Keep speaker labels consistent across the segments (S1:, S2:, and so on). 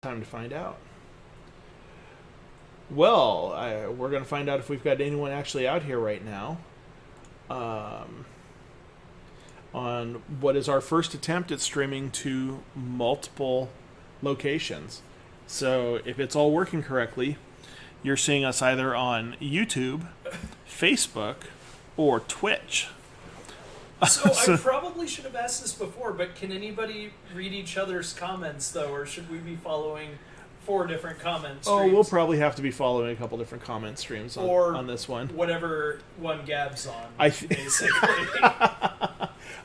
S1: Time to find out. Well, we're going to find out if we've got anyone actually out here right now. On what is our first attempt at streaming to multiple locations. So if it's all working correctly, you're seeing us either on YouTube, Facebook, or Twitch.
S2: So I probably should have asked this before, but can anybody read each other's comments, though, or should we be following 4 different comment streams?
S1: Oh, we'll probably have to be following a couple different comment streams on this one.
S2: Whatever one Gab's on, basically.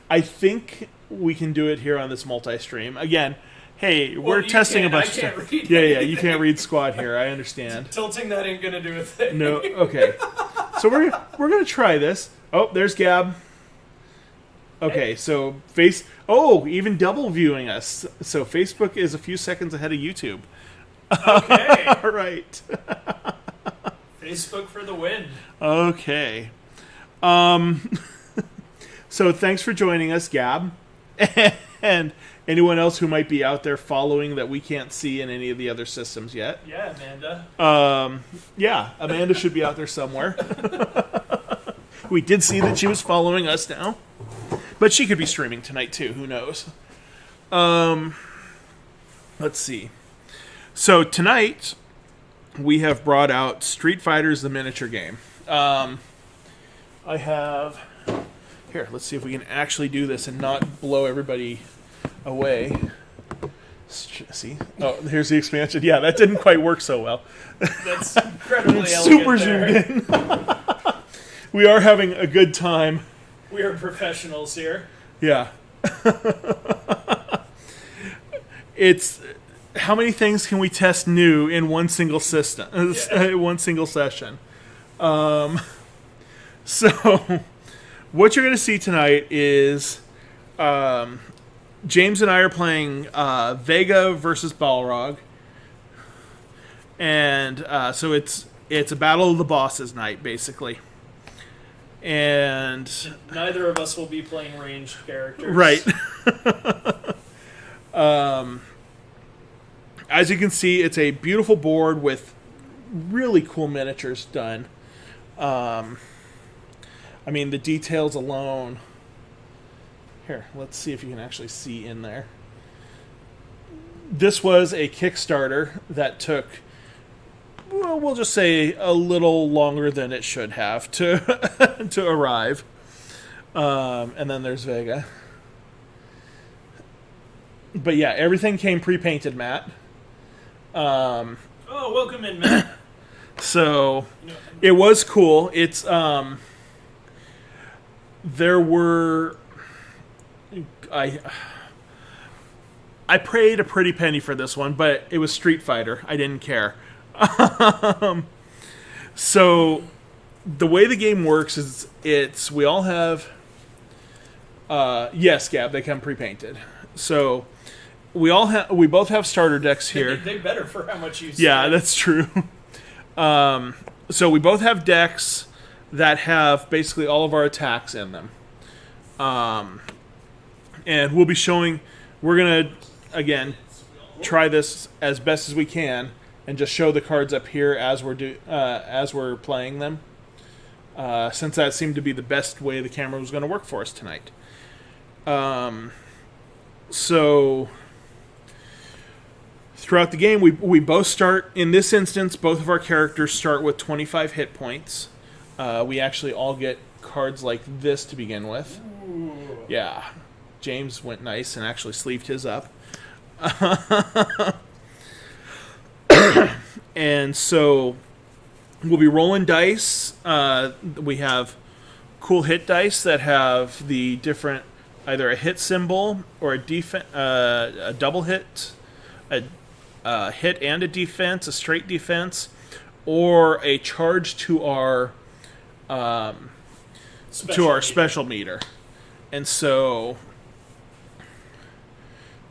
S1: I think we can do it here on this multi-stream. Again, hey, we're testing a bunch of stuff. Yeah, you can't read squad here. I understand.
S2: Tilting that ain't gonna do a thing.
S1: No, okay. So we're gonna try this. Oh, there's Gab. Okay, so even double viewing us. So Facebook is a few seconds ahead of YouTube.
S2: Okay.
S1: All right.
S2: Facebook for the win.
S1: Okay. So thanks for joining us, Gab. And anyone else who might be out there following that we can't see in any of the other systems yet.
S2: Yeah, Amanda.
S1: Yeah, Amanda should be out there somewhere. We did see that she was following us now. But she could be streaming tonight, too. Who knows? Let's see. So tonight, we have brought out Street Fighter's the miniature game. I have... Here, let's see if we can actually do this and not blow everybody away. See? Oh, here's the expansion. Yeah, that didn't quite work so well.
S2: That's incredibly
S1: super
S2: elegant
S1: zoomed in. We are having a good time.
S2: We are professionals here.
S1: Yeah. It's how many things can we test new in one single system, one single session? So what you're going to see tonight is James and I are playing Vega versus Balrog, and so it's a battle of the bosses night basically. And
S2: neither of us will be playing ranged characters.
S1: Right. As you can see, it's a beautiful board with really cool miniatures done. I mean, the details alone. Here, let's see if you can actually see in there. This was a Kickstarter that took, well, we'll just say a little longer than it should have to to arrive. And then there's Vega. But yeah, everything came pre-painted, Matt.
S2: Oh, welcome in, Matt.
S1: So it was cool. It's there were I paid a pretty penny for this one, but it was Street Fighter. I didn't care. So the way the game works is we all have yes, Gab, they come pre-painted. So we both have starter decks here.
S2: They better for how much you spend.
S1: Yeah, that's true. So we both have decks that have basically all of our attacks in them. And we'll be showing, we're going to, again, try this as best as we can and just show the cards up here as we're playing them. Since that seemed to be the best way the camera was going to work for us tonight. So throughout the game, we both start, in this instance, both of our characters start with 25 hit points. We actually all get cards like this to begin with.
S2: Ooh.
S1: Yeah. James went nice and actually sleeved his up. And so we'll be rolling dice. We have cool hit dice that have the different, either a hit symbol or a double hit, a hit and a defense, a straight defense, or a charge to our special meter. And so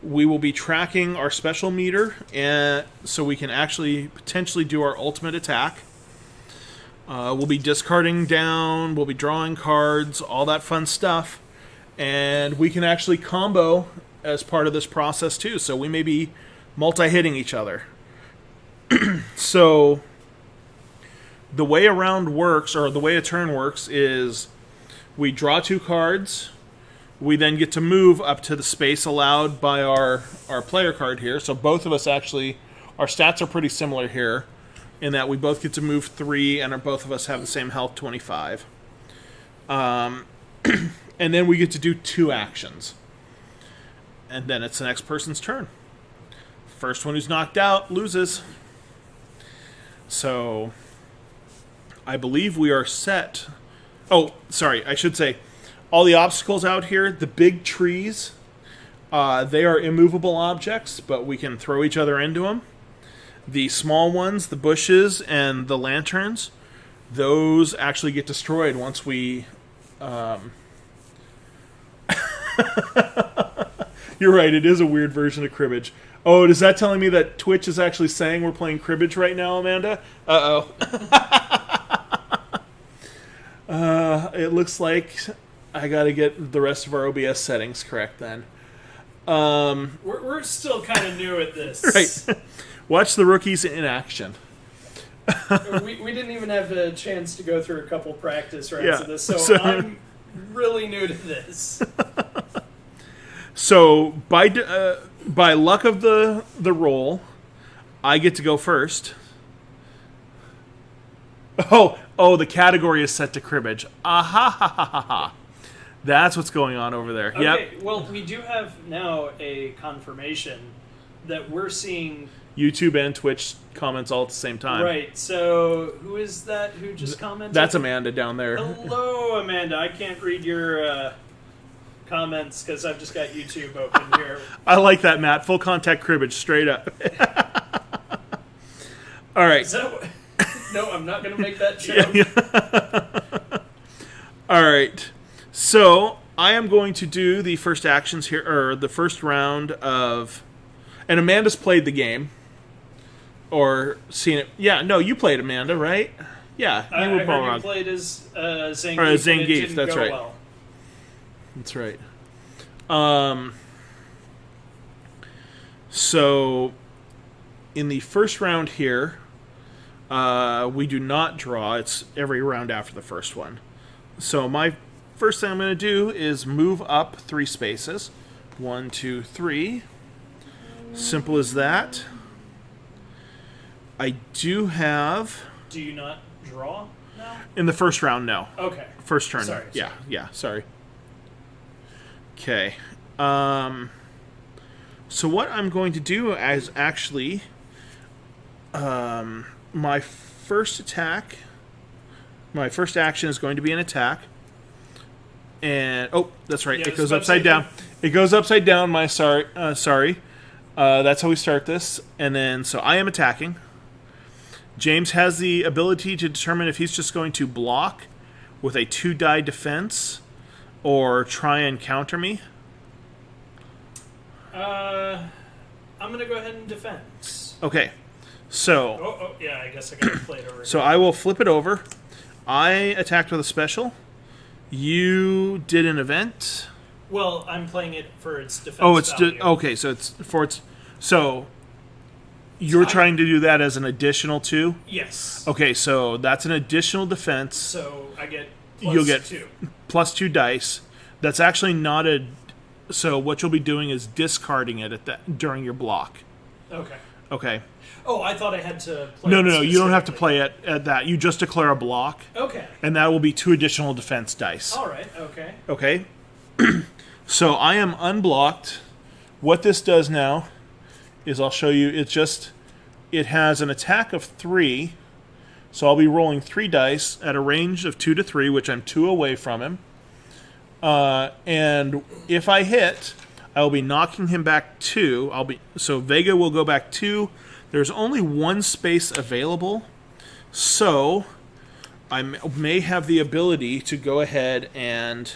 S1: we will be tracking our special meter, and so we can actually potentially do our ultimate attack. We'll be discarding down, we'll be drawing cards, all that fun stuff. And we can actually combo as part of this process too. So we may be multi-hitting each other. So the way a round works, or the way a turn works, is we draw 2 cards. We then get to move up to the space allowed by our player card here. So both of us actually, our stats are pretty similar here in that we both get to move 3 and both of us have the same health, 25. And then we get to do 2 actions. And then it's the next person's turn. First one who's knocked out loses. So I believe we are set. Oh, sorry, I should say all the obstacles out here, the big trees, they are immovable objects, but we can throw each other into them. The small ones, the bushes and the lanterns, those actually get destroyed once we... You're right, it is a weird version of cribbage. Oh, is that telling me that Twitch is actually saying we're playing cribbage right now, Amanda? Uh-oh. It looks like I gotta get the rest of our OBS settings correct then.
S2: We're still kind of new at this.
S1: Right. Watch the rookies in action.
S2: we didn't even have a chance to go through a couple practice rounds
S1: Yeah.
S2: of this, so I'm really new to this.
S1: So by luck of the roll, I get to go first. Oh, the category is set to cribbage. Aha ha ha ha ha. That's what's going on over there.
S2: Okay,
S1: Yep.
S2: well, we do have now a confirmation that we're seeing...
S1: YouTube and Twitch comments all at the same time.
S2: Right, so who is that who just commented?
S1: That's Amanda down there.
S2: Hello, Amanda. I can't read your comments because I've just got YouTube open here.
S1: I like that, Matt. Full contact cribbage, straight up. All right.
S2: Is that what... No, I'm not going to make that joke.
S1: All right. So I am going to do the first actions here, or the first round of... And Amanda's played the game. Or seen it. Yeah, no, you played, Amanda, right? Yeah, you were
S2: I heard
S1: Balrog.
S2: you played as Zangief,
S1: Or as
S2: and it
S1: Zangief,
S2: didn't
S1: that's
S2: go
S1: right.
S2: well.
S1: That's right. So, in the first round here, we do not draw. It's every round after the first one. So my first thing I'm going to do is move up 3 spaces. 1, 2, 3. Simple as that. I do have...
S2: Do you not draw now?
S1: In the first round, no.
S2: Okay.
S1: First turn.
S2: Sorry.
S1: Yeah, sorry. Okay. So what I'm going to do is actually... my first attack... My first action is going to be an attack. And... Oh, that's right.
S2: Yeah,
S1: It
S2: I was
S1: goes
S2: about to
S1: upside
S2: say
S1: down.
S2: that.
S1: It goes upside down, sorry. That's how we start this. And then... So I am attacking. James has the ability to determine if he's just going to block with a 2-die defense or try and counter me.
S2: I'm going to go ahead and defend.
S1: Okay, so
S2: Oh, yeah, I guess I got to play it over.
S1: so I will flip it over. I attacked with a special. You did an event.
S2: Well, I'm playing it for its defense
S1: Oh, it's
S2: value.
S1: okay. So it's for its. So you're trying to do that as an additional 2.
S2: Yes.
S1: Okay, so that's an additional defense.
S2: So I get
S1: You'll get
S2: +2.
S1: plus 2 dice. That's actually not a. So what you'll be doing is discarding it at that during your block.
S2: Okay.
S1: Okay.
S2: Oh, I thought I had to play
S1: No,
S2: it
S1: you don't have to
S2: specifically.
S1: play it at that. You just declare a block,
S2: Okay.
S1: and that will be 2 additional defense dice.
S2: All right. Okay.
S1: Okay. So I am unblocked. What this does now is I'll show you. It has an attack of 3. So I'll be rolling 3 dice at a range of 2 to 3, which I'm 2 away from him. And if I hit, I will be knocking him back 2. So Vega will go back 2. There's only 1 space available, so I may have the ability to go ahead and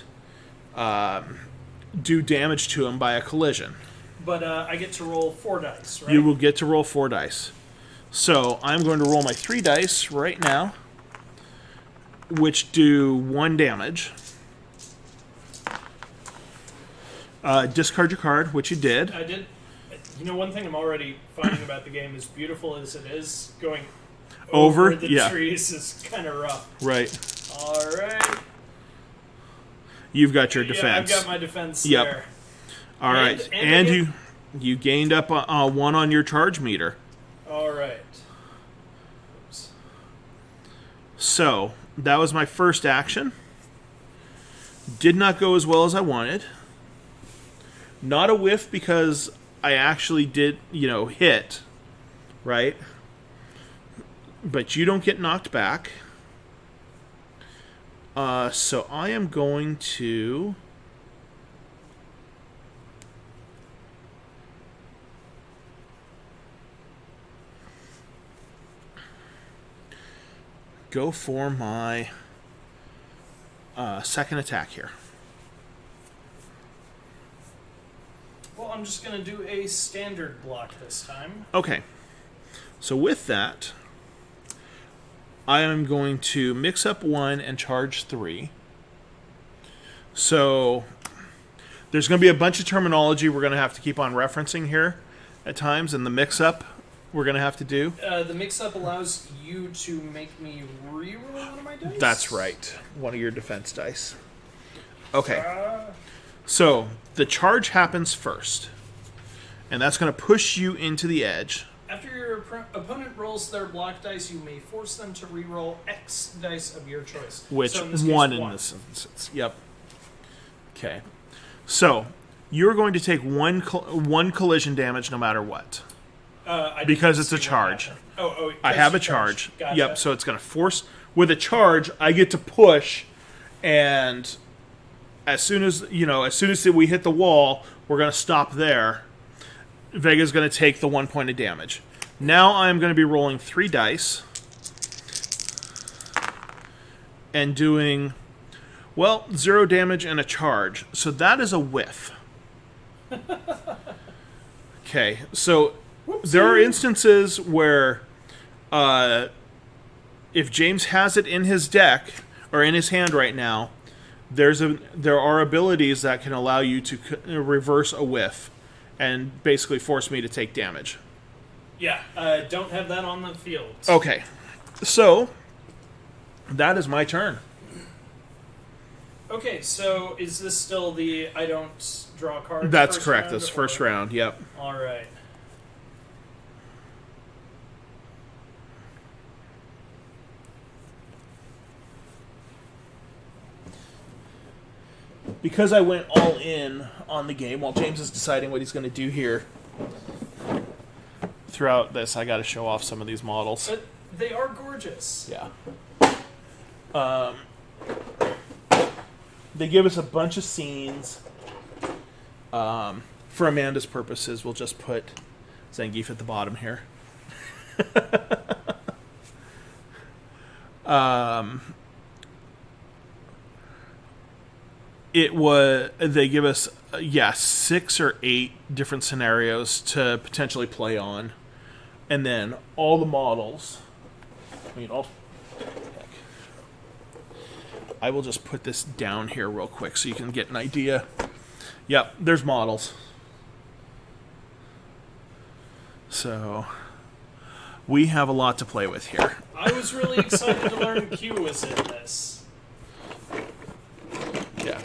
S1: do damage to him by a collision.
S2: But I get to roll 4 dice, right?
S1: You will get to roll 4 dice. So I'm going to roll my 3 dice right now, which do 1 damage. Discard your card, which you did.
S2: I did. one thing I'm already finding about the game, as beautiful as it is, going
S1: Over?
S2: the
S1: Yeah.
S2: trees is kind of rough.
S1: Right.
S2: All right.
S1: You've got your
S2: Yeah,
S1: defense.
S2: I've got my defense
S1: Yep.
S2: there.
S1: All right.
S2: and
S1: And you gained up one on your charge meter.
S2: All right. Oops.
S1: So, that was my first action. Did not go as well as I wanted. Not a whiff because I actually did, hit. Right? But you don't get knocked back. So I am going to... go for my second attack here.
S2: Well, I'm just going to do a standard block this time.
S1: Okay. So with that, I am going to mix up 1 and charge 3. So there's going to be a bunch of terminology we're going to have to keep on referencing here at times, and the mix-up we're going to have to do.
S2: The mix-up allows you to make me reroll one of my dice?
S1: That's right. One of your defense dice. Okay. So the charge happens first, and that's going to push you into the edge.
S2: After your opponent rolls their block dice, you may force them to reroll X dice of your choice.
S1: Which
S2: so in this case,
S1: one in this instance? Yep. Okay. So you're going to take one collision damage no matter what. Because it's a charge.
S2: I
S1: have a charge.
S2: Gotcha.
S1: Yep. So it's going to force with a charge. I get to push, and as soon as we hit the wall, we're going to stop there. Vega's going to take the 1 point of damage. Now I'm going to be rolling 3 dice and doing, 0 damage and a charge. So that is a whiff. Okay, so there are instances where if James has it in his deck or in his hand right now, there are abilities that can allow you to reverse a whiff and basically force me to take damage.
S2: Yeah, don't have that on the field.
S1: Okay, so that is my turn.
S2: Okay, so is this still the I don't draw cards?
S1: That's
S2: first
S1: correct.
S2: round,
S1: That's first round. Yep.
S2: All right.
S1: Because I went all in on the game while James is deciding what he's going to do here. Throughout this, I got to show off some of these models.
S2: But they are gorgeous.
S1: Yeah. They give us a bunch of scenes. For Amanda's purposes, we'll just put Zangief at the bottom here. They give us 6 or 8 different scenarios to potentially play on, and then all the models. I will just put this down here real quick so you can get an idea. Yep, there's models. So we have a lot to play with here.
S2: I was really excited to learn Q was in this.
S1: Yeah.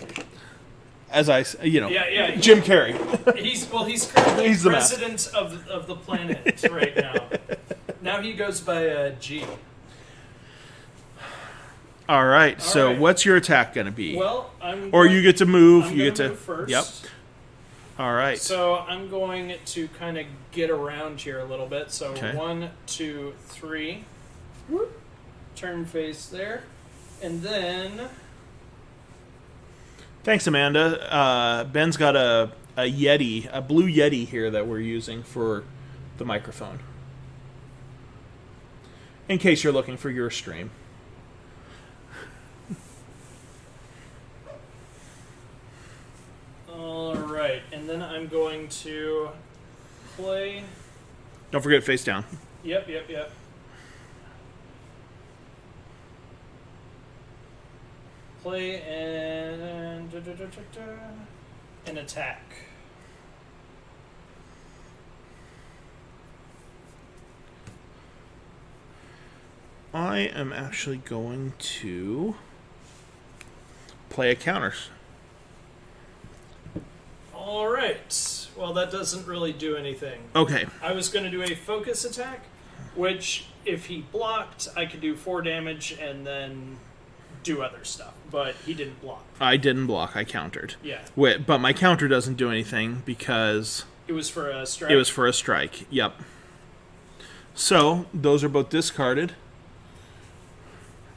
S1: As
S2: Yeah.
S1: Jim Carrey.
S2: He's currently
S1: He's the
S2: president of the planet right now. Now he goes by G.
S1: All right. So
S2: right.
S1: what's your attack going to be?
S2: Well,
S1: you get to move.
S2: I'm
S1: You get to
S2: move first.
S1: Yep. All right.
S2: So I'm going to kind of get around here a little bit. So
S1: Okay.
S2: 1, 2, 3. Whoop. Turn face there, and then.
S1: Thanks, Amanda. Ben's got a Yeti, a blue Yeti here that we're using for the microphone. In case you're looking for your stream.
S2: Alright, and then I'm going to play.
S1: Don't forget face down.
S2: Yep. Play and an attack.
S1: I am actually going to play a counters.
S2: All right. Well, that doesn't really do anything.
S1: Okay.
S2: I was going to do a focus attack, which if he blocked, I could do 4 damage and then do other stuff. But he didn't block.
S1: I didn't block. I countered.
S2: Yeah.
S1: But my counter doesn't do anything because
S2: It was for a strike.
S1: it was for a strike. Yep. So those are both discarded.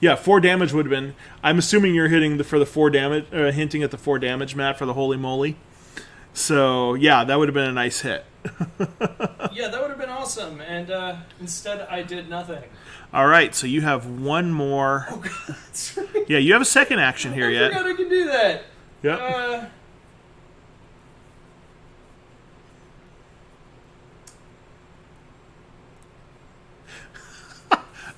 S1: Yeah, 4 damage would have been. I'm assuming you're hitting for the 4 damage, hinting at the 4 damage, Matt, for the holy moly. So yeah, that would have been a nice hit.
S2: Yeah, that would have been awesome. And instead, I did nothing.
S1: All right, so you have one more.
S2: Oh god, that's right.
S1: Yeah, you have a second action here
S2: I
S1: yet.
S2: forgot I can do that.
S1: Yep.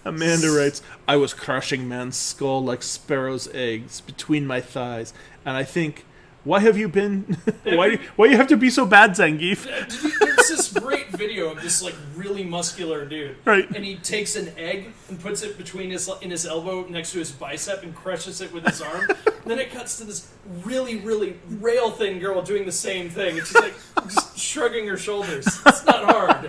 S1: Amanda writes, I was crushing man's skull like sparrow's eggs between my thighs. And I think, why have you been... why you have to be so bad, Zangief?
S2: There's this great video of this like really muscular dude,
S1: Right.
S2: And he takes an egg and puts it between in his elbow next to his bicep and crushes it with his arm. Then it cuts to this really, really rail thin girl doing the same thing, and she's like just shrugging her shoulders. It's not hard.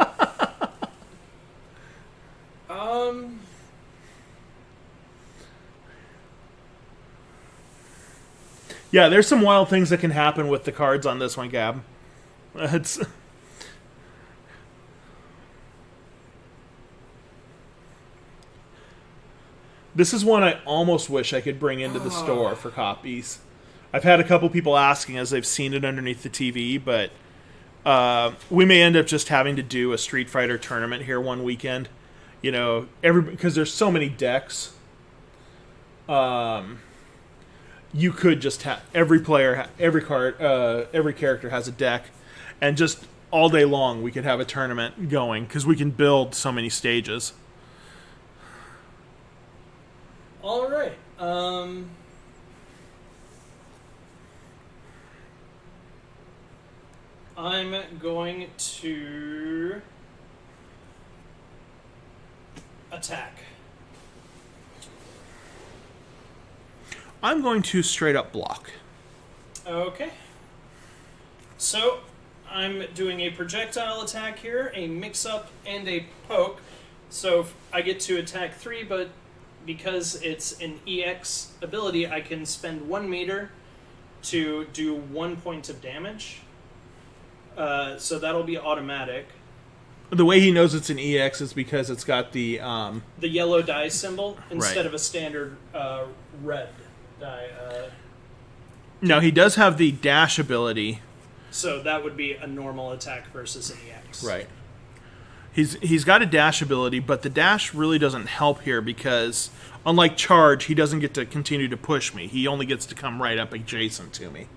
S1: Yeah, there's some wild things that can happen with the cards on this one, Gab. It's... This is one I almost wish I could bring into the store for copies. I've had a couple people asking as they've seen it underneath the TV, but we may end up just having to do a Street Fighter tournament here one weekend. You know, because there's so many decks. You could just have every player, every character has a deck, and just all day long we could have a tournament going because we can build so many stages.
S2: All right. I'm going to attack.
S1: I'm going to straight up block.
S2: Okay. So, I'm doing a projectile attack here, a mix-up, and a poke. So, I get to attack 3, but because it's an EX ability, I can spend 1 meter to do 1 point of damage. So that'll be automatic.
S1: The way he knows it's an EX is because it's got the...
S2: The yellow die symbol instead
S1: Right.
S2: of a standard red die.
S1: No, he does have the dash ability.
S2: So that would be a normal attack versus an EX.
S1: Right. He's got a dash ability, but the dash really doesn't help here because, unlike charge, he doesn't get to continue to push me. He only gets to come right up adjacent to me.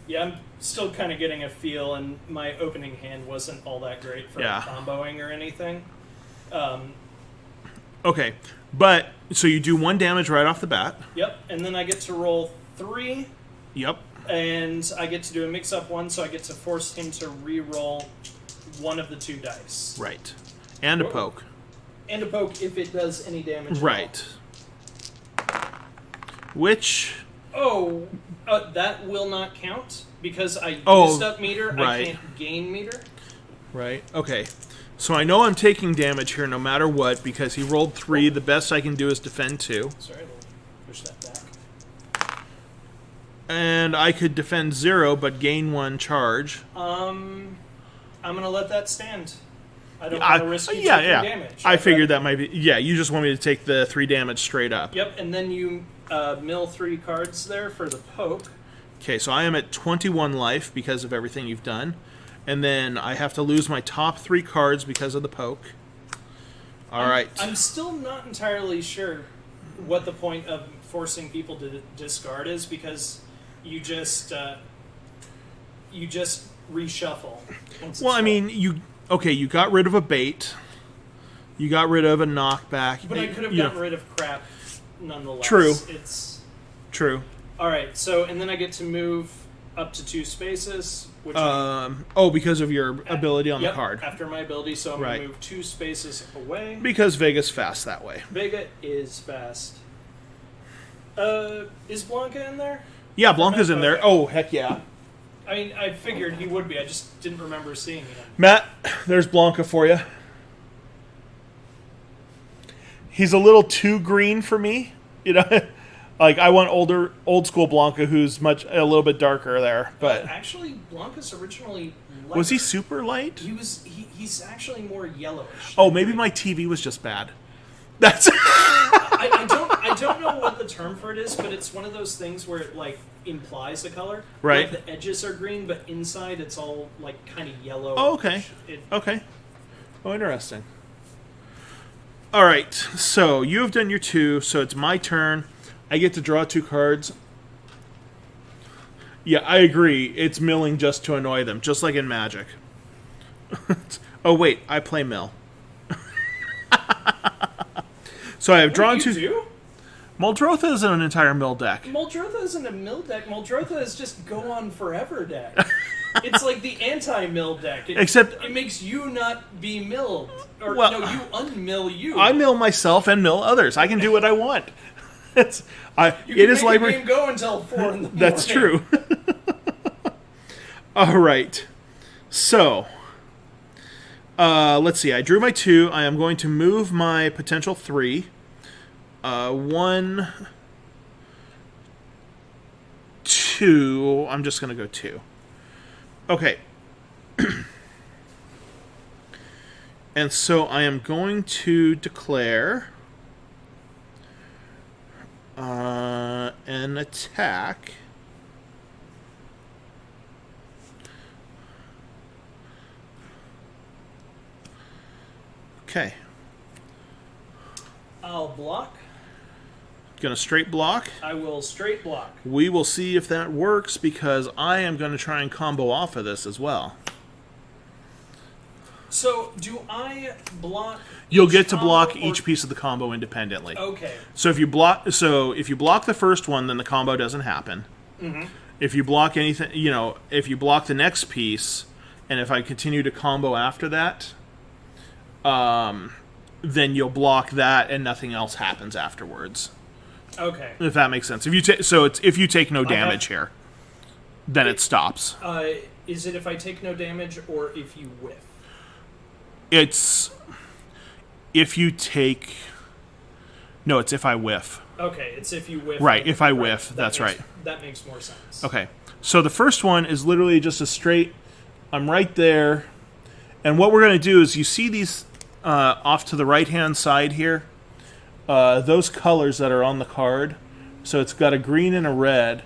S2: Yeah, I'm still kind of getting a feel, and my opening hand wasn't all that great for comboing or anything.
S1: Okay, but, so you do 1 damage right off the bat.
S2: Yep, and then I get to roll 3,
S1: Yep.
S2: and I get to do a mix-up 1, so I get to force him to re-roll 1 of the 2 dice.
S1: Right. And a poke.
S2: And a poke if it does any damage.
S1: Right. Which...
S2: Oh, that will not count because I used up meter.
S1: Right.
S2: I can't gain meter.
S1: Right. Okay. So I know I'm taking damage here no matter what because he rolled 3. The best I can do is defend 2.
S2: Sorry, let me push that back.
S1: And I could defend 0 but gain 1 charge.
S2: I'm gonna let that stand. I don't want to risk you taking damage.
S1: I figured that might be... Yeah, you just want me to take the 3 damage straight up.
S2: Yep, and then you mill 3 cards there for the poke.
S1: Okay, so I am at 21 life because of everything you've done. And then I have to lose my top 3 cards because of the poke. All right.
S2: I'm still not entirely sure what the point of forcing people to discard is because you just reshuffle.
S1: Well, I mean, you got rid of a bait. You got rid of a knockback.
S2: But I could have gotten rid of crap nonetheless.
S1: True.
S2: It's
S1: true.
S2: all right. So, and then I get to move up to 2 spaces, which
S1: Because of your ability on the card.
S2: after my ability, so I'm
S1: Right.
S2: going to move 2 spaces away.
S1: Because Vega's fast that way.
S2: Vega is fast. Is Blanca in there?
S1: Yeah, Blanca's in there.
S2: Okay.
S1: Oh, heck yeah.
S2: I mean, I figured he would be. I just didn't remember seeing him.
S1: Matt, there's Blanca for you. He's a little too green for me, you know. Like I want old school Blanca, who's a little bit darker there. But
S2: Actually, Blanca's originally lighter.
S1: was he super light?
S2: He's actually more yellowish.
S1: Oh, maybe my TV was just bad. That's
S2: I don't know what the term for it is, but it's one of those things where it like implies a color.
S1: Right.
S2: Like the edges are green, but inside it's all like kind of yellow.
S1: Oh, okay. Okay. Oh, interesting. All right, so you have done your 2, so it's my turn. I get to draw 2 cards. Yeah, I agree. It's milling just to annoy them, just like in Magic. Oh, wait, I play mill. So I have drawn
S2: What do you
S1: 2.
S2: do?
S1: Muldrotha is an entire mill deck.
S2: Muldrotha isn't a mill deck. Muldrotha is just go on forever deck. It's like the anti-mill deck.
S1: Except-
S2: it makes you not be milled, or
S1: Well,
S2: no, you unmill you.
S1: I mill myself and mill others. I can do what I want.
S2: You
S1: It
S2: can
S1: is
S2: make
S1: library.
S2: the game go until 4 in the morning.
S1: That's true. All right. So, let's see. I drew my 2. I am going to move my potential 3. 1, 2. I'm just going to go 2. Okay. And so I am going to declare an attack. Okay.
S2: I'll block.
S1: Gonna straight block.
S2: I will straight block.
S1: We will see if that works because I am going to try and combo off of this as well.
S2: So, do I block?
S1: You'll
S2: each
S1: get to
S2: combo,
S1: block
S2: or-
S1: each piece of the combo independently.
S2: Okay.
S1: So if you block the first one, then the combo doesn't happen.
S2: Mm-hmm.
S1: If you block anything, if you block the next piece, and if I continue to combo after that, then you'll block that, and nothing else happens afterwards.
S2: Okay.
S1: If that makes sense. If you take no damage here, then it stops.
S2: Is it if I take no damage or if you whiff?
S1: It's if you take. No, it's if I whiff.
S2: Okay, it's if you whiff.
S1: Right, if I whiff, that's right.
S2: That makes more sense.
S1: Okay, so the first one is literally just a straight. I'm right there, and what we're going to do is you see these off to the right hand side here. Those colors that are on the card. So it's got a green and a red.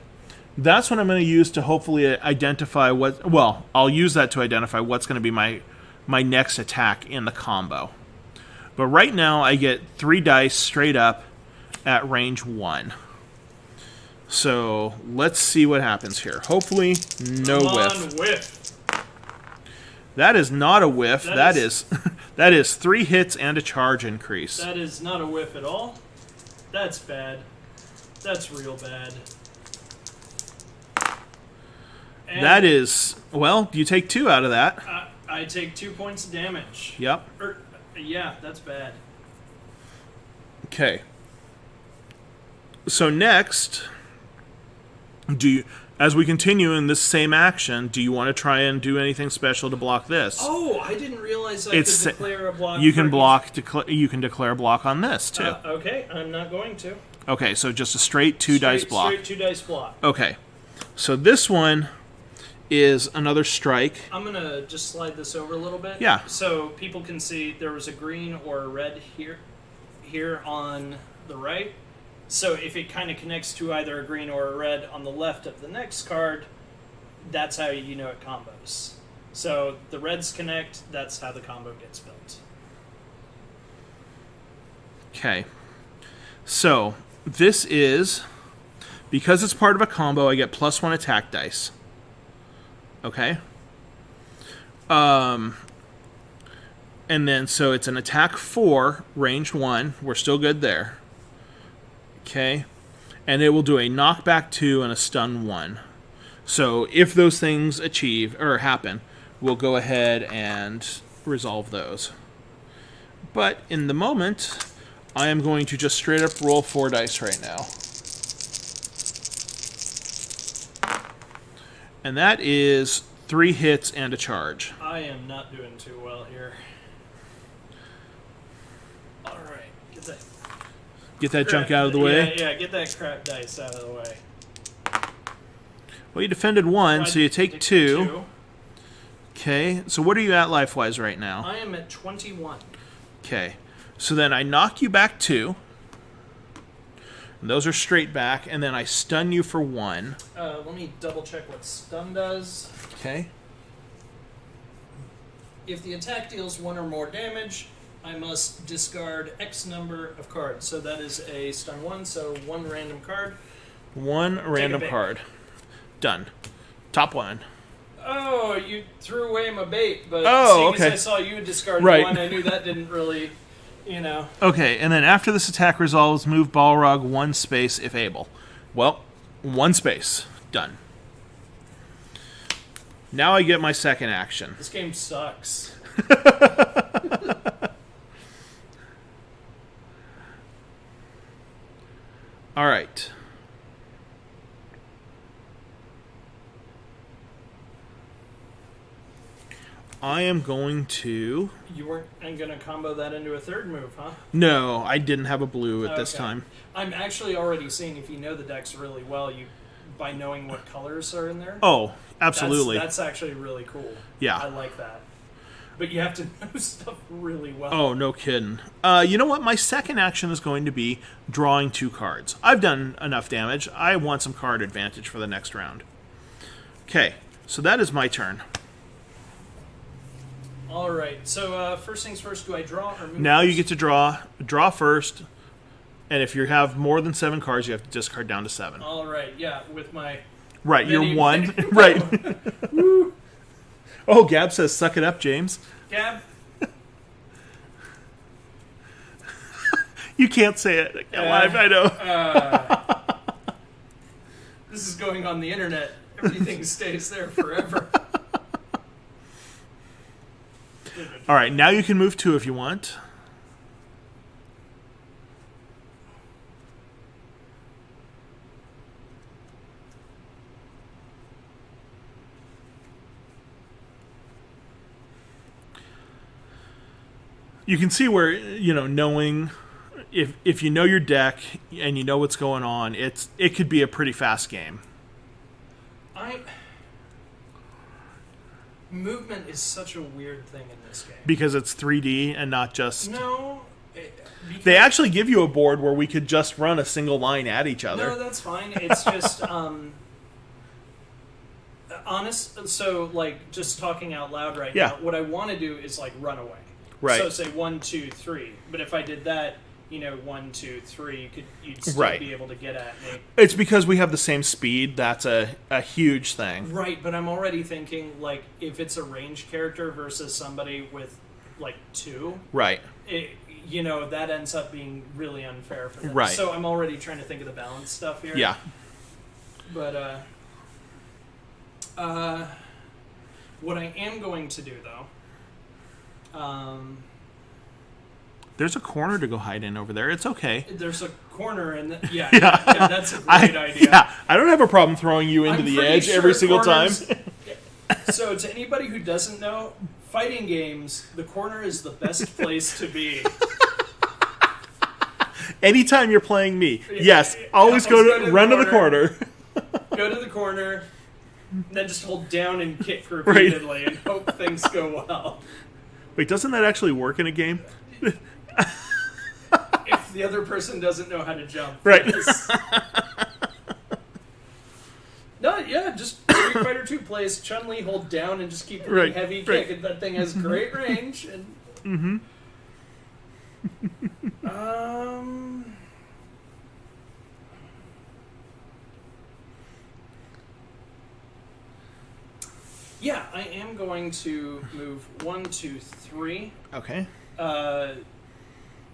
S1: That's what I'm going to use to hopefully identify what. Well, I'll use that to identify what's going to be my next attack in the combo. But right now I get 3 dice straight up at range 1. So let's see what happens here. Hopefully, no
S2: Come
S1: whiff.
S2: on, whiff.
S1: That is not a whiff.
S2: That
S1: That is 3 hits and a charge increase.
S2: That is not a whiff at all. That's bad. That's real bad. And
S1: That is, well, you take 2 out of that.
S2: I take 2 points of damage.
S1: Yep.
S2: Yeah, that's bad.
S1: Okay. So next, as we continue in this same action, do you want to try and do anything special to block this?
S2: Oh, I didn't realize I could declare a block.
S1: You can
S2: for each-
S1: you can declare a block on this too.
S2: Okay, I'm not going to.
S1: Okay, so just a straight 2 dice block.
S2: Straight 2 dice block.
S1: Okay. So this one is another strike.
S2: I'm going to just slide this over a little bit.
S1: Yeah.
S2: So people can see there was a green or a red here on the right. So if it kind of connects to either a green or a red on the left of the next card, that's how you know it combos. So the reds connect, that's how the combo gets built.
S1: Okay. So this is, because it's part of a combo, I get +1 attack dice. Okay. And then, so it's an attack 4, range 1. We're still good there. Okay. And it will do a knockback 2 and a stun 1. So if those things achieve or happen, we'll go ahead and resolve those. But in the moment, I am going to just straight up roll 4 dice right now. And that is 3 hits and a charge.
S2: I am not doing too well here. All right,
S1: Get that junk out of the way.
S2: Yeah, get that crap dice out of the way.
S1: Well, you defended 1, so you take 2.
S2: 2.
S1: Okay, so what are you at life-wise right now?
S2: I am at 21.
S1: Okay, so then I knock you back 2. And those are straight back, and then I stun you for 1.
S2: Let me double check what stun does.
S1: Okay.
S2: If the attack deals 1 or more damage, I must discard X number of cards. So that is a stun 1, so 1 random card.
S1: 1 random card. Done. Top 1.
S2: Oh, you threw away my bait, but
S1: Oh,
S2: seeing
S1: okay.
S2: as I saw you discard
S1: Right.
S2: 1, I knew that didn't really,
S1: Okay, and then after this attack resolves, move Balrog 1 space if able. Well, 1 space. Done. Now I get my second action.
S2: This game sucks.
S1: All right. I am going to...
S2: You weren't going to combo that into a third move, huh?
S1: No, I didn't have a blue at this
S2: Okay.
S1: time.
S2: I'm actually already seeing if you know the decks really well, by knowing what colors are in there.
S1: Oh, absolutely.
S2: That's actually really cool.
S1: Yeah.
S2: I like that. But you have to know stuff really well.
S1: Oh, no kidding. You know what? My second action is going to be drawing 2 cards. I've done enough damage. I want some card advantage for the next round. Okay, so that is my turn.
S2: All right. So first things first, do I draw or move?
S1: Now you
S2: first?
S1: get to draw first, and if you have more than 7 cards, you have to discard down to 7.
S2: All right. Yeah, with my
S1: Right, you're
S2: many-
S1: 1. Right. Oh, Gab says, "Suck it up, James."
S2: Gab.
S1: You can't say it live. I know.
S2: This is going on the internet. Everything stays there forever.
S1: All right, now you can move 2 if you want. You can see where, knowing if you know your deck and you know what's going on, it could be a pretty fast game.
S2: Movement is such a weird thing in this game.
S1: Because it's 3D and not just...
S2: No.
S1: They actually give you a board where we could just run a single line at each other.
S2: No, that's fine. It's just honest. So, just talking out loud right
S1: Yeah.
S2: now, what I want to do is run away.
S1: Right.
S2: So say 1, 2, 3. But if I did that, 1, 2, 3, you'd still
S1: Right.
S2: be able to get at me.
S1: It's because we have the same speed. That's a huge thing.
S2: Right, but I'm already thinking if it's a ranged character versus somebody with 2,
S1: Right.
S2: that ends up being really unfair for them.
S1: Right.
S2: So I'm already trying to think of the balance stuff here.
S1: Yeah.
S2: But what I am going to do though,
S1: There's a corner to go hide in over there. It's okay.
S2: there's a corner and yeah,
S1: Yeah.
S2: yeah, that's a great idea.
S1: Yeah, I don't have a problem throwing you into
S2: I'm
S1: the
S2: pretty
S1: edge
S2: sure
S1: every single time.
S2: corners- So to anybody who doesn't know, fighting games, the corner is the best place to be.
S1: Anytime you're playing me, yes, always
S2: Always
S1: go to run to the corner.
S2: Go to the corner, then just hold down and kick repeatedly and hope things go well.
S1: Wait, doesn't that actually work in a game?
S2: If the other person doesn't know how to jump.
S1: Right.
S2: Yes. No, yeah, just Street Fighter 2 plays Chun-Li, hold down and just keep hitting
S1: Right,
S2: heavy
S1: right.
S2: kick, and that thing has great range. And yeah, I am going to move 1, 2, 3.
S1: Okay.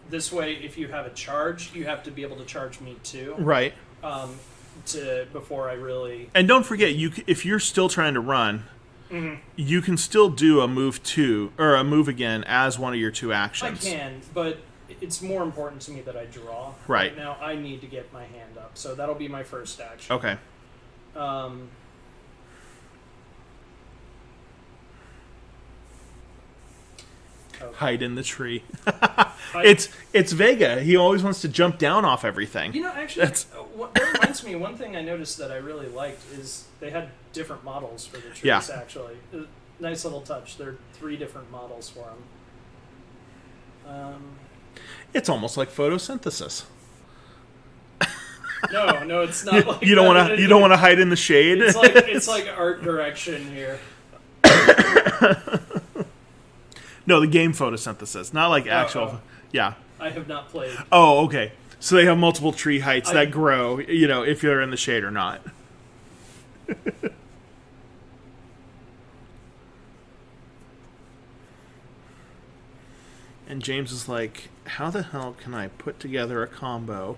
S2: This way, if you have a charge, you have to be able to charge me too.
S1: Right.
S2: before I really.
S1: And don't forget, if you're still trying to run, you can still do a move 2 or a move again as one of your 2 actions.
S2: I can, but it's more important to me that I draw.
S1: Right.
S2: Now I need to get my hand up, so that'll be my first action.
S1: Okay.
S2: Okay.
S1: Hide in the tree. It's Vega. He always wants to jump down off everything.
S2: You know, actually, that reminds me. One thing I noticed that I really liked is they had different models for the trees.
S1: Yeah.
S2: Actually, nice little touch. There are 3 different models for them.
S1: It's almost like photosynthesis.
S2: No, it's not. Like
S1: You don't want to hide in the shade.
S2: It's like art direction here.
S1: No, the game photosynthesis, not like actual.
S2: Oh.
S1: Yeah.
S2: I have not played.
S1: Oh, okay. So they have multiple tree heights that grow, if you're in the shade or not. And James is like, how the hell can I put together a combo?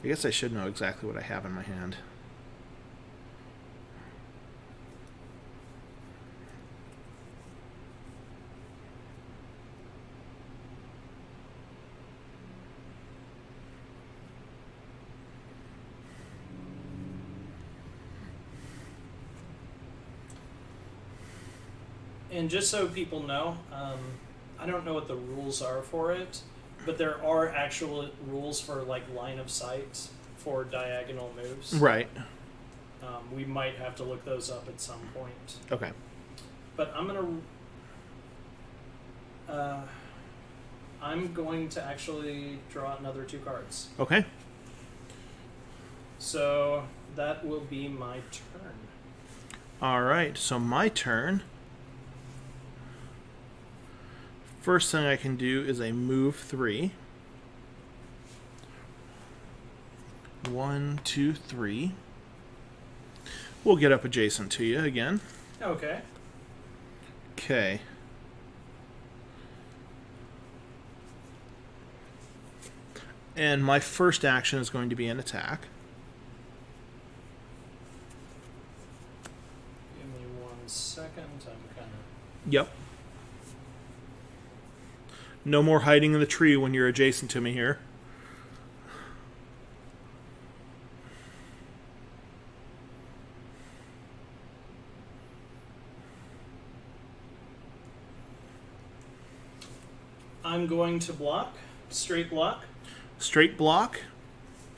S1: I guess I should know exactly what I have in my hand.
S2: And just so people know, I don't know what the rules are for it, but there are actual rules for like line of sight for diagonal moves.
S1: Right.
S2: We might have to look those up at some point.
S1: Okay.
S2: But I'm going to actually draw another 2 cards.
S1: Okay.
S2: So that will be my turn.
S1: All right. So my turn. First thing I can do is a move 3. 1, 2, 3. We'll get up adjacent to you again.
S2: Okay.
S1: Okay. And my first action is going to be an attack.
S2: Give me 1 second. I'm kind of.
S1: Yep. No more hiding in the tree when you're adjacent to me here.
S2: I'm going to block. Straight block.
S1: Straight block.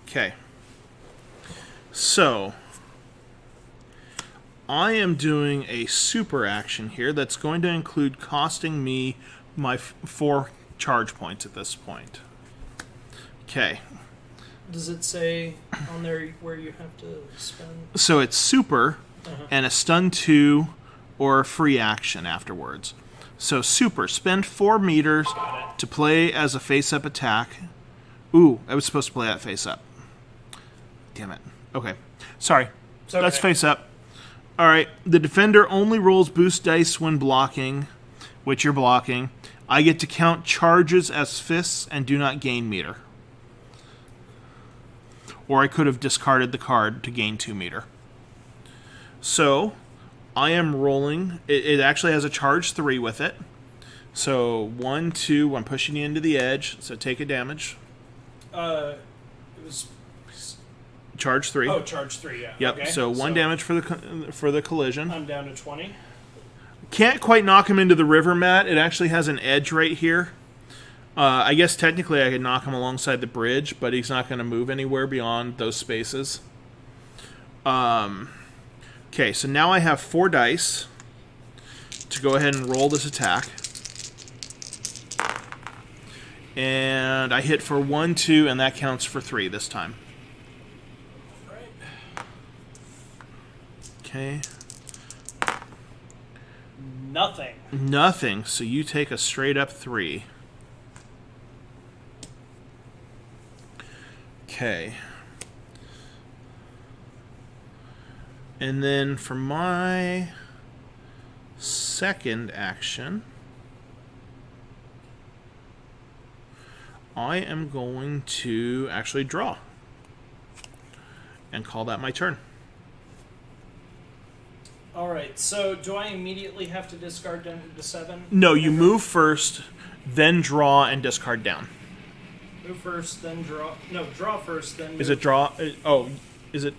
S1: Okay. So, I am doing a super action here that's going to include costing me my 4 charge points at this point. Okay.
S2: Does it say on there where you have to spend?
S1: So it's super and a stun 2 or a free action afterwards. So super, spend 4 meters to play as a face-up attack. Ooh, I was supposed to play that face-up. Damn it. Okay. Sorry.
S2: Okay.
S1: That's face-up. All right. The defender only rolls boost dice when blocking, which you're blocking. I get to count charges as fists and do not gain meter. Or I could have discarded the card to gain 2 meter. So, I am rolling. It actually has a charge 3 with it. So, 1, 2, I'm pushing you into the edge. So, take a damage.
S2: It was.
S1: Charge 3.
S2: Oh, charge 3, yeah.
S1: Yep,
S2: Okay.
S1: so 1 damage for the collision.
S2: I'm down to 20.
S1: Can't quite knock him into the river, Matt. It actually has an edge right here. I guess technically I could knock him alongside the bridge, but he's not going to move anywhere beyond those spaces. Okay, so now I have 4 dice to go ahead and roll this attack. And I hit for 1, 2, and that counts for 3 this time.
S2: Right.
S1: Okay.
S2: Nothing.
S1: Nothing, so you take a straight up 3. Okay. And then for my second action, I am going to actually draw and call that my turn.
S2: All right. So do I immediately have to discard down to 7?
S1: No, you move first, then draw and discard down.
S2: Move first, then draw. No, draw first, then move.
S1: Is it draw? Oh, is it?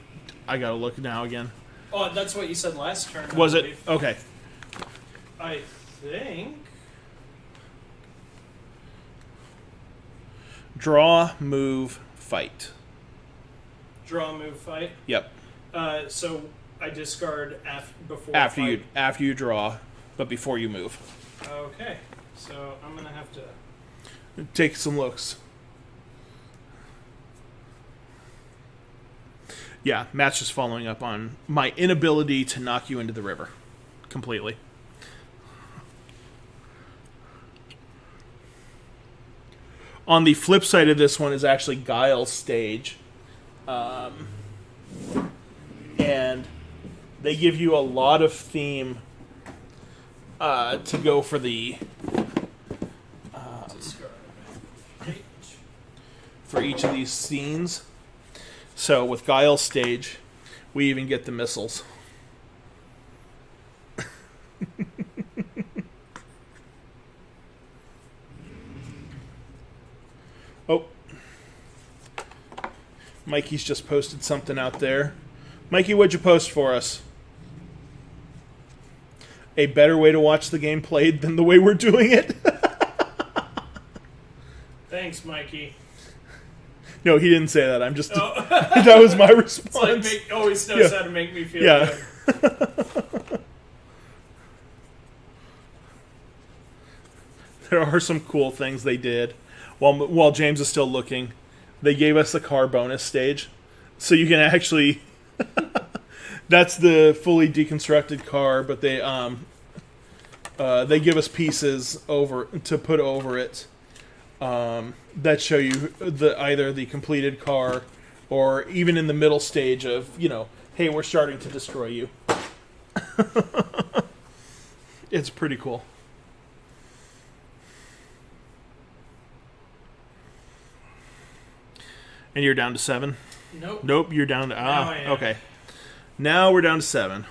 S1: I gotta look now again.
S2: Oh, that's what you said last turn. I
S1: Was it?
S2: believe.
S1: Okay.
S2: I think.
S1: Draw, move, fight.
S2: Draw, move, fight.
S1: Yep.
S2: So I discard before.
S1: After you draw, but before you move.
S2: Okay. So I'm gonna have to.
S1: Take some looks. Yeah, Matt's just following up on my inability to knock you into the river. Completely. On the flip side of this one is actually Guile's stage. And they give you a lot of theme to go for the
S2: Discard.
S1: for each of these scenes. So with Guile's stage, we even get the missiles. Oh. Mikey's just posted something out there. Mikey, what'd you post for us? A better way to watch the game played than the way we're doing it?
S2: Thanks, Mikey.
S1: No, he didn't say that. I'm just...
S2: Oh.
S1: That was my response.
S2: It's like always knows how to make me feel
S1: Yeah.
S2: good.
S1: There are some cool things they did. While James is still looking, they gave us the car bonus stage. So you can actually... That's the fully deconstructed car, but they give us pieces to put over it that show you either the completed car or even in the middle stage of, hey, we're starting to destroy you. It's pretty cool. And you're down to 7?
S2: Nope.
S1: Nope, you're down to...
S2: Now I am.
S1: Okay. Now we're down to 7.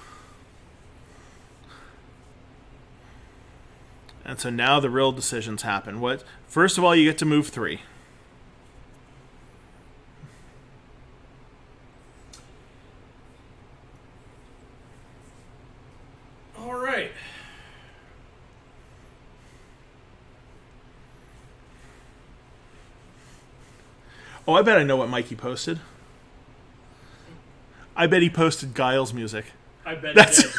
S1: And so now the real decisions happen. First of all, you get to move 3.
S2: All right.
S1: Oh, I bet I know what Mikey posted. I bet he posted Guile's music.
S2: I bet
S1: That's-
S2: it did.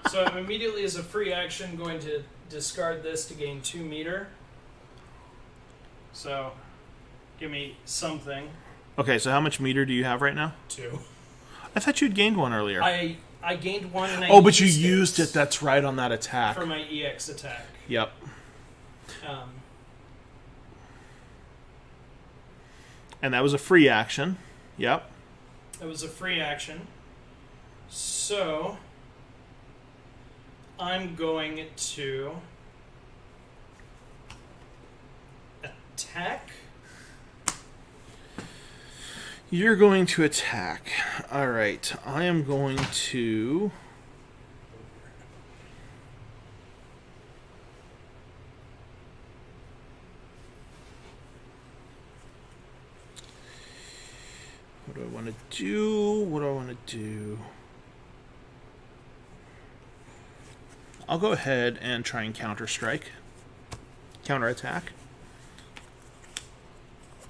S2: So I'm immediately, as a free action, going to discard this to gain 2 meter. So, give me something.
S1: Okay, so how much meter do you have right now?
S2: 2.
S1: I thought you'd gained 1 earlier.
S2: I gained 1 and I
S1: Oh, but you used
S2: it
S1: it. That's right, on that attack.
S2: for my EX attack.
S1: Yep. And that was a free action. Yep.
S2: It was a free action. So, I'm going to attack.
S1: You're going to attack. All right. I am going to... What do I want to do? What do I want to do? I'll go ahead and try and counter-strike. Counter-attack.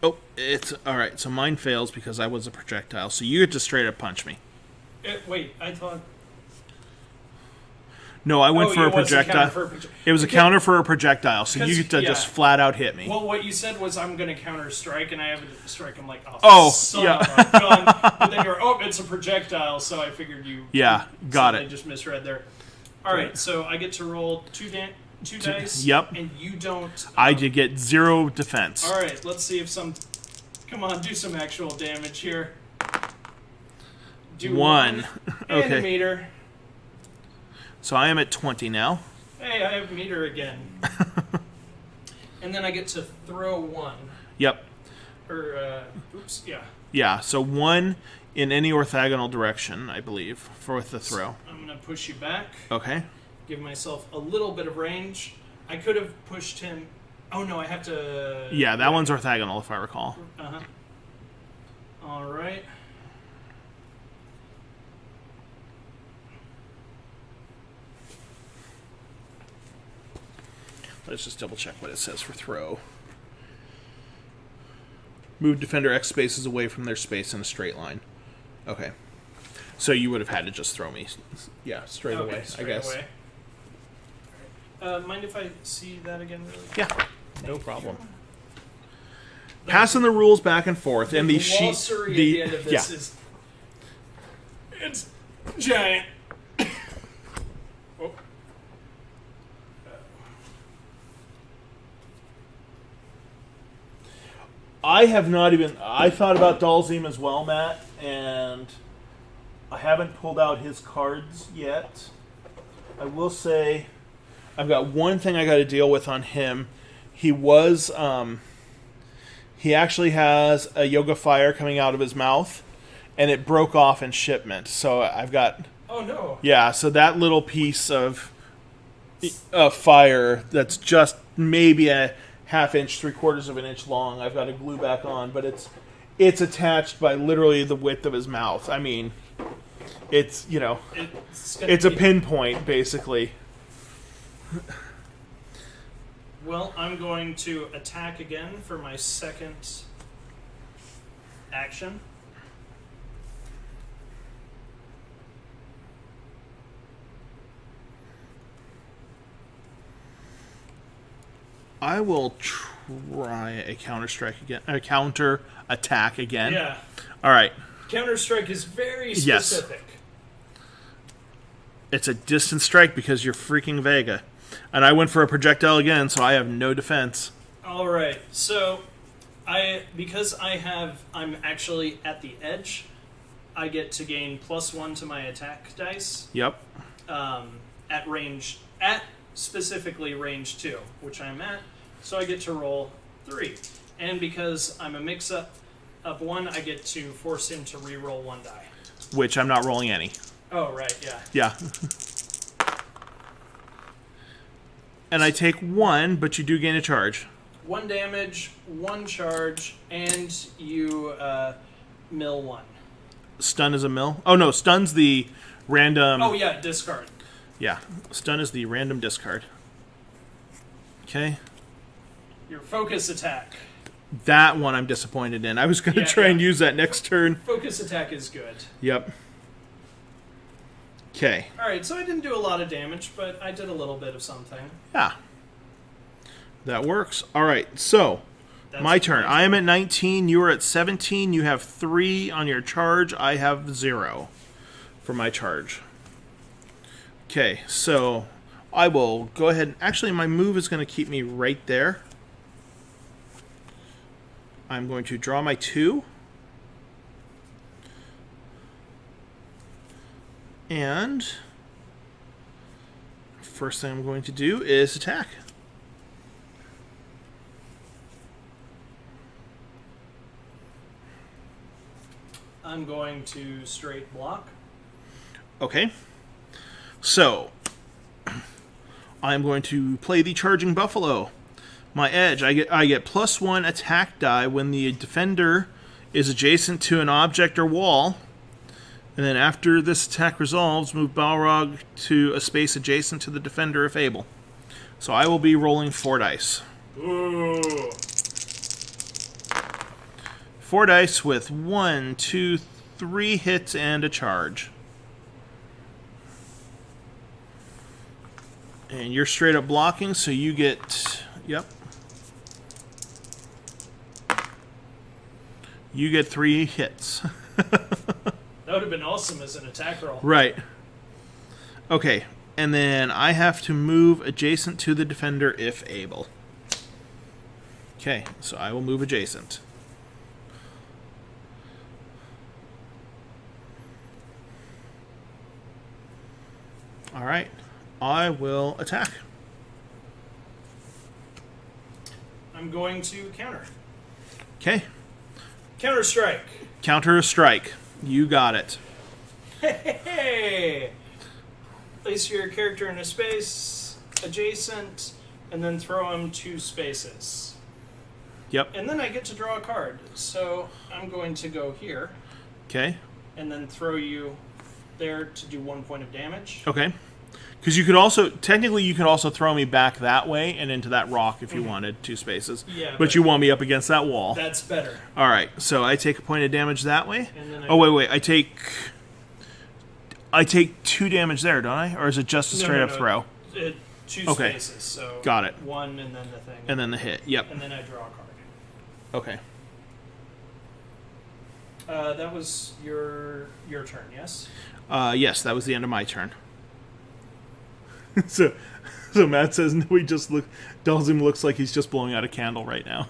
S1: Oh, it's... Alright, so mine fails because I was a projectile. So you get to straight up punch me.
S2: Wait, I thought...
S1: No, I went for a
S2: it was a
S1: projectile.
S2: counter for a
S1: It was a counter for a projectile, so you
S2: Because-
S1: get to
S2: yeah.
S1: just flat out hit me.
S2: Well, what you said was I'm going to counter strike, and I have a strike. I'm like,
S1: Oh,
S2: son
S1: yeah.
S2: of a gun. But then you're, it's a projectile, so I figured you.
S1: Yeah, got
S2: I
S1: it.
S2: just misread there. All right, so I get to roll two dice.
S1: Yep.
S2: And you don't.
S1: I did get 0 defense.
S2: All right, let's see if some. Come on, do some actual damage here. Do
S1: 1.
S2: And a
S1: Okay.
S2: meter.
S1: So I am at 20 now.
S2: Hey, I have meter again. And And then I get to throw 1.
S1: Yep.
S2: Or, oops, yeah.
S1: Yeah, so 1 in any orthogonal direction, I believe, for the throw.
S2: I'm going to push you back.
S1: Okay.
S2: Give myself a little bit of range. I could have pushed him. Oh, no, I have to...
S1: Yeah, that one's orthogonal, if I recall.
S2: Uh-huh. All right.
S1: Let's just double check what it says for throw. Move defender X spaces away from their space in a straight line. Okay. So you would have had to just throw me. Yeah, straight away, I guess.
S2: Mind if I see that again? Really?
S1: Yeah, no problem. Passing the rules back and forth, and the sheet.
S2: Glossary at the end of this is... It's giant. Oh.
S1: I have not even. I thought about Dalzim as well, Matt, and I haven't pulled out his cards yet. I will say, I've got one thing I got to deal with on him. He was. He actually has a Yoga Fire coming out of his mouth, and it broke off in shipment. So I've got.
S2: Oh no.
S1: Yeah, so that little piece of fire that's just maybe a half-inch, 3/4 of an inch long, I've got to glue back on, but it's attached by literally the width of his mouth. I mean, it's, you know, it's a pinpoint, basically.
S2: Well, I'm going to attack again for my second action.
S1: I will try a counter attack again.
S2: Yeah.
S1: All right.
S2: Counter-strike is very specific.
S1: Yes. It's a distance strike because you're freaking Vega. And I went for a projectile again, so I have no defense.
S2: All right. So, I'm actually at the edge, I get to gain +1 to my attack dice.
S1: Yep.
S2: At specifically range 2, which I'm at. So I get to roll 3. And because I'm a mix-up of 1, I get to force him to re-roll 1 die.
S1: Which I'm not rolling any.
S2: Oh, right, yeah.
S1: Yeah. And I take 1, but you do gain a charge.
S2: 1 damage, 1 charge, and you mill 1.
S1: Stun is a mill? Oh, no, stun's the random...
S2: Oh, yeah, discard.
S1: Yeah, stun is the random discard. Okay.
S2: Your focus attack.
S1: That one I'm disappointed in. I was going to try and use that next turn.
S2: Focus attack is good.
S1: Yep. Okay.
S2: Alright, so I didn't do a lot of damage, but I did a little bit of something.
S1: Yeah. That works. Alright, so, my turn. I am at 19, you are at 17, you have 3 on your charge, I have 0 for my charge. Okay, so I will go ahead and... Actually, my move is going to keep me right there. I'm going to draw my 2. And first thing I'm going to do is attack.
S2: I'm going to straight block.
S1: Okay. So, I'm going to play the Charging Buffalo. My edge, I get +1 attack die when the defender is adjacent to an object or wall. And then after this attack resolves, move Balrog to a space adjacent to the defender if able. So I will be rolling 4 dice.
S2: Ooh.
S1: 4 dice with 1, 2, 3 hits and a charge. And you're straight up blocking, so you get... Yep. You get 3 hits.
S2: That would have been awesome as an attack roll.
S1: Right. Okay, and then I have to move adjacent to the defender if able. Okay, so I will move adjacent. Alright, I will attack.
S2: I'm going to counter.
S1: Okay.
S2: Counter strike.
S1: Counter a strike. You got it.
S2: Hey! Place your character in a space adjacent, and then throw him 2 spaces.
S1: Yep.
S2: And then I get to draw a card. So I'm going to go here,
S1: Okay.
S2: and then throw you there to do 1 point of damage.
S1: Okay. Because you could also, technically, you could also throw me back that way and into that rock if you wanted 2 spaces.
S2: Yeah,
S1: But you want me up against that wall.
S2: That's better.
S1: All right. So I take a point of damage that way.
S2: And then
S1: Oh wait. I take 2 damage there, don't I? Or is it just a straight up throw?
S2: 2
S1: Okay.
S2: spaces. So
S1: Got it.
S2: 1 and then the thing.
S1: And then the hit. Yep.
S2: And then I draw a card.
S1: Okay.
S2: That was your turn, yes?
S1: Yes, that was the end of my turn. so Matt says no, he just Dalzim looks like he's just blowing out a candle right now.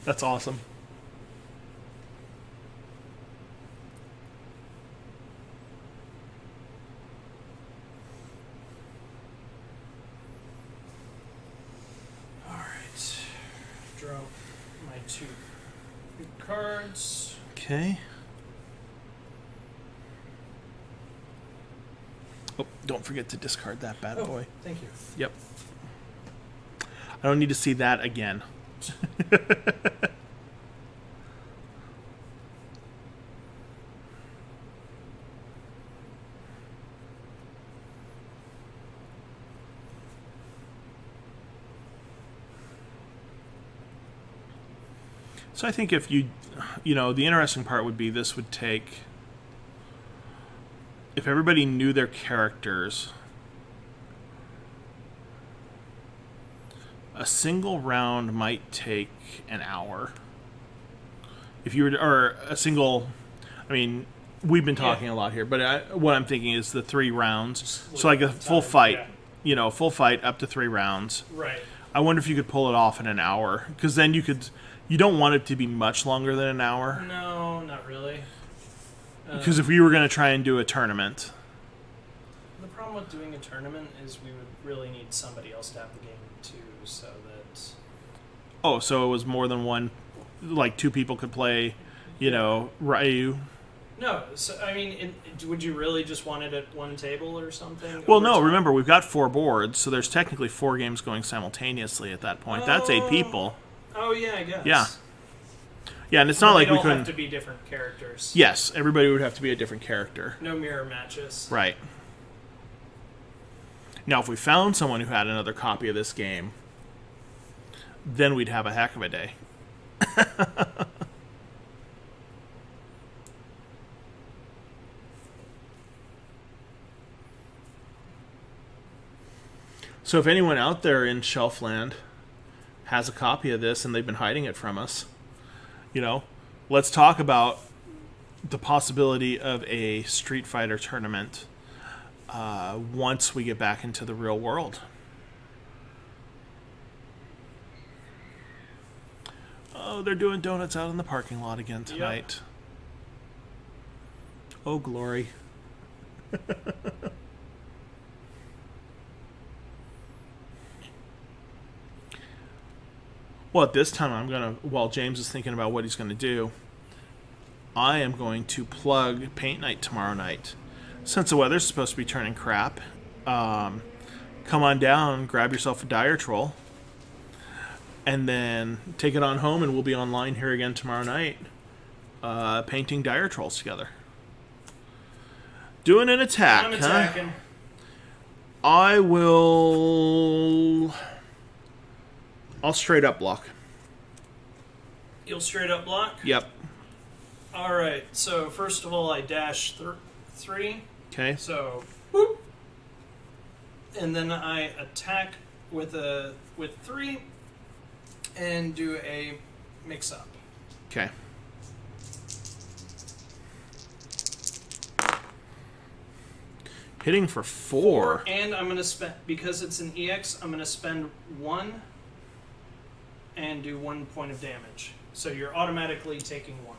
S1: That's awesome.
S2: Alright. Draw my 2 cards.
S1: Okay. Oh, don't forget to discard that bad boy.
S2: Thank you.
S1: Yep. I don't need to see that again. So I think if the interesting part would be this would take, if everybody knew their characters, a single round might take an hour. If you were, or a single, I mean, we've been talking a lot here, but what I'm thinking is the 3 rounds. So like a full fight, full fight up to 3 rounds.
S2: Right.
S1: I wonder if you could pull it off in an hour, because then you don't want it to be much longer than an hour.
S2: No, not really.
S1: Because if we were going to try and do a tournament.
S2: The problem with doing a tournament is we would really need somebody else to have the game too, so that...
S1: Oh, so it was more than one, like 2 people could play, Ryu.
S2: No, so I mean, would you really just want it at one table or something?
S1: Well, no, remember, we've got 4 boards, so there's technically 4 games going simultaneously at that point. That's 8 people.
S2: Oh, yeah, I guess.
S1: Yeah. Yeah, and it's not like we couldn't...
S2: have to be different characters.
S1: Yes, everybody would have to be a different character.
S2: No mirror matches.
S1: Right. Now, if we found someone who had another copy of this game, then we'd have a heck of a day. So if anyone out there in Shelfland has a copy of this and they've been hiding it from us, let's talk about the possibility of a Street Fighter tournament once we get back into the real world. Oh, they're doing donuts out in the parking lot again tonight. Yep. Oh, glory. Well, at this time, while James is thinking about what he's going to do, I am going to plug Paint Night tomorrow night. Since the weather's supposed to be turning crap, come on down, grab yourself a Dire Troll, and then take it on home, and we'll be online here again tomorrow night, painting Dire Trolls together. Doing an attack,
S2: I'm attacking.
S1: I'll straight up block.
S2: You'll straight up block?
S1: Yep.
S2: Alright, so first of all, I dash 3.
S1: Okay.
S2: So, whoop. And then I attack with 3 and do a mix-up.
S1: Okay. Hitting for 4.
S2: And I'm going to spend, because it's an EX, I'm going to spend 1 and do 1 point of damage. So you're automatically taking 1.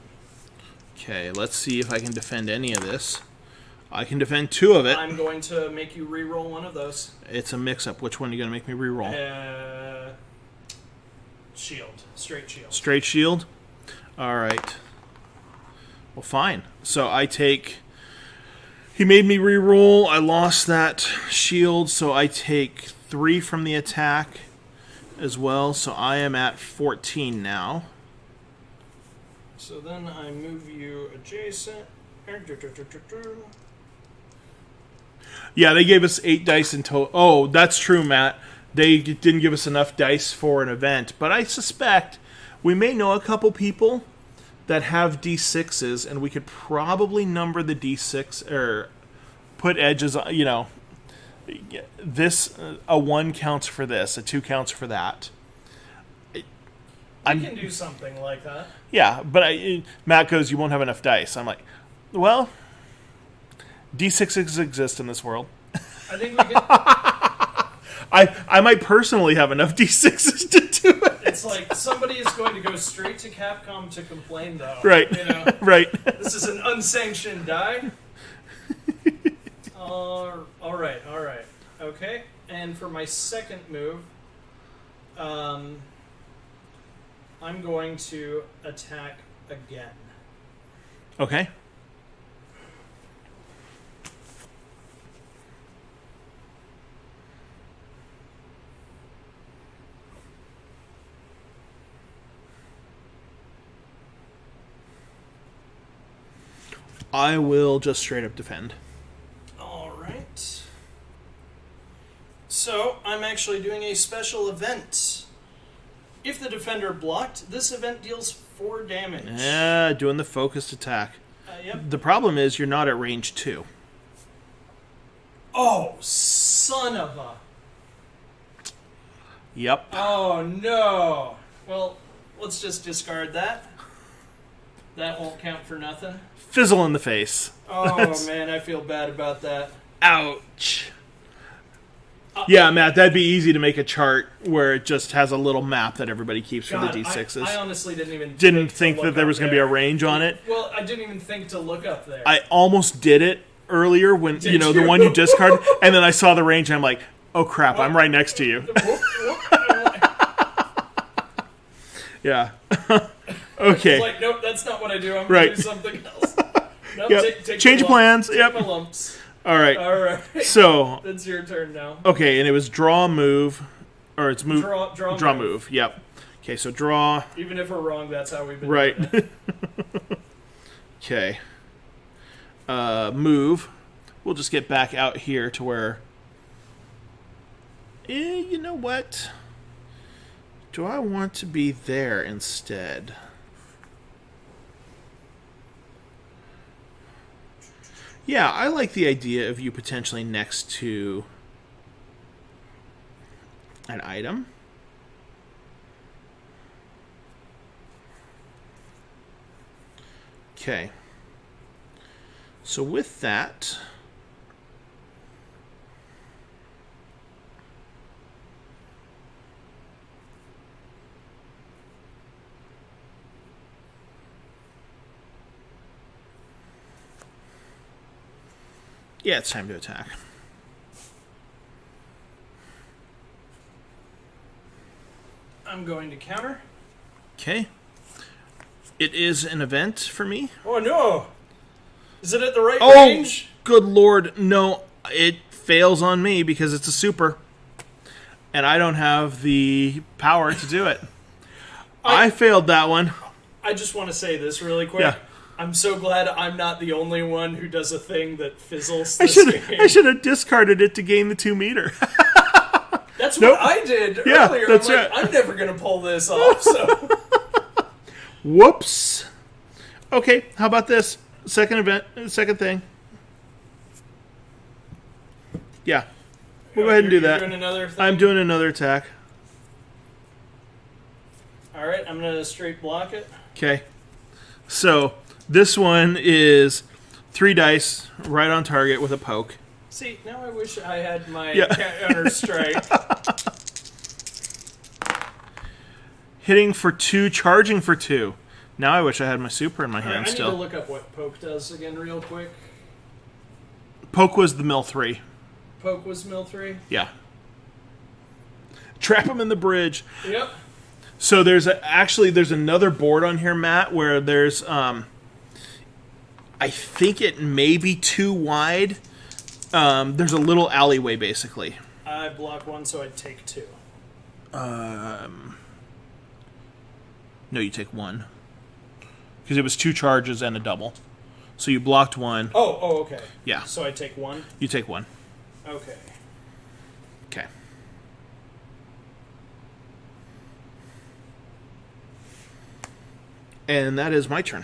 S1: Okay, let's see if I can defend any of this. I can defend 2 of it.
S2: I'm going to make you re-roll one of those.
S1: It's a mix-up. Which one are you going to make me re-roll?
S2: Shield. Straight shield.
S1: Straight shield? All right. Well, fine. So I take... He made me re-roll. I lost that shield, so I take 3 from the attack as well. So I am at 14 now.
S2: So then I move you adjacent.
S1: Yeah, they gave us 8 dice in total. Oh, that's true, Matt. They didn't give us enough dice for an event. But I suspect we may know a couple people that have D6s, and we could probably number the D6, or put edges, this, a 1 counts for this, a 2 counts for that.
S2: We can do something like that.
S1: Yeah, but Matt goes, you won't have enough dice. I'm like, well, D6s exist in this world.
S2: I think we can...
S1: I might personally have enough D6s to do it.
S2: It's like somebody is going to go straight to Capcom to complain, though.
S1: Right. Right.
S2: This is an unsanctioned die. All right. Okay. And for my second move, I'm going to attack again.
S1: Okay. I will just straight up defend.
S2: All right. So, I'm actually doing a special event. If the defender blocked, this event deals 4 damage.
S1: Yeah, doing the focused attack.
S2: Yep.
S1: The problem is you're not at range 2.
S2: Oh, son of a...
S1: Yep.
S2: Oh, no. Well, let's just discard that. That won't count for nothing.
S1: Fizzle in the face.
S2: Oh, man, I feel bad about that.
S1: Ouch. Yeah, Matt, that'd be easy to make a chart where it just has a little map that everybody keeps for the D6s.
S2: I honestly didn't
S1: think that there was going to be a range on it.
S2: Well, I didn't even think to look up there.
S1: I almost did it earlier when,
S2: Did
S1: the
S2: you?
S1: one you discarded, and then I saw the range and I'm like, oh crap, I'm right next to you. Yeah. Okay.
S2: It's like, nope, that's not what I do. I'm
S1: Right.
S2: going to do something else. Nope,
S1: Yep.
S2: take
S1: Change
S2: the
S1: plans.
S2: Take
S1: Yep.
S2: my lumps.
S1: All right.
S2: All right.
S1: So,
S2: That's your turn now.
S1: okay, and it was draw, move, or it's move.
S2: Draw,
S1: move. Yep. Okay, so draw.
S2: Even if we're wrong, that's how we've been
S1: Right.
S2: doing it.
S1: Okay. Move. We'll just get back out here to where... you know what? Do I want to be there instead? Yeah, I like the idea of you potentially next to an item. Okay. So with that... yeah, it's time to attack.
S2: I'm going to counter.
S1: Okay. It is an event for me.
S2: Oh, no. Is it at the right
S1: Oh,
S2: range?
S1: good lord. No, it fails on me because it's a super. And I don't have the power to do it. I failed that one.
S2: I just want to say this really quick.
S1: Yeah.
S2: I'm so glad I'm not the only one who does a thing that fizzles
S1: I
S2: this game.
S1: should have discarded it to gain the 2 meter.
S2: That's
S1: Nope.
S2: what I did
S1: Yeah,
S2: earlier.
S1: that's
S2: I'm like,
S1: right.
S2: I'm never going to pull this off. So
S1: Whoops. Okay, how about this? Second thing. Yeah. We'll go ahead and do
S2: You're
S1: that.
S2: doing another thing?
S1: I'm doing another attack.
S2: All right, I'm going to straight block it.
S1: Okay. So, this one is 3 dice, right on target with a poke.
S2: See, now I wish I had my
S1: Yeah.
S2: counter strike.
S1: Hitting for 2, charging for 2. Now I wish I had my super in my
S2: All right,
S1: hand
S2: I need to
S1: still.
S2: look up what poke does again real quick.
S1: Poke was the mill 3.
S2: Poke was mill 3?
S1: Yeah. Trap him in the bridge.
S2: Yep.
S1: So there's another board on here, Matt, where there's I think it may be too wide. There's a little alleyway basically.
S2: I block 1, so I take 2.
S1: No, you take 1. Because it was 2 charges and a double. So you blocked 1.
S2: Oh, okay.
S1: Yeah.
S2: So I take 1?
S1: You take 1.
S2: Okay.
S1: Okay. And that is my turn.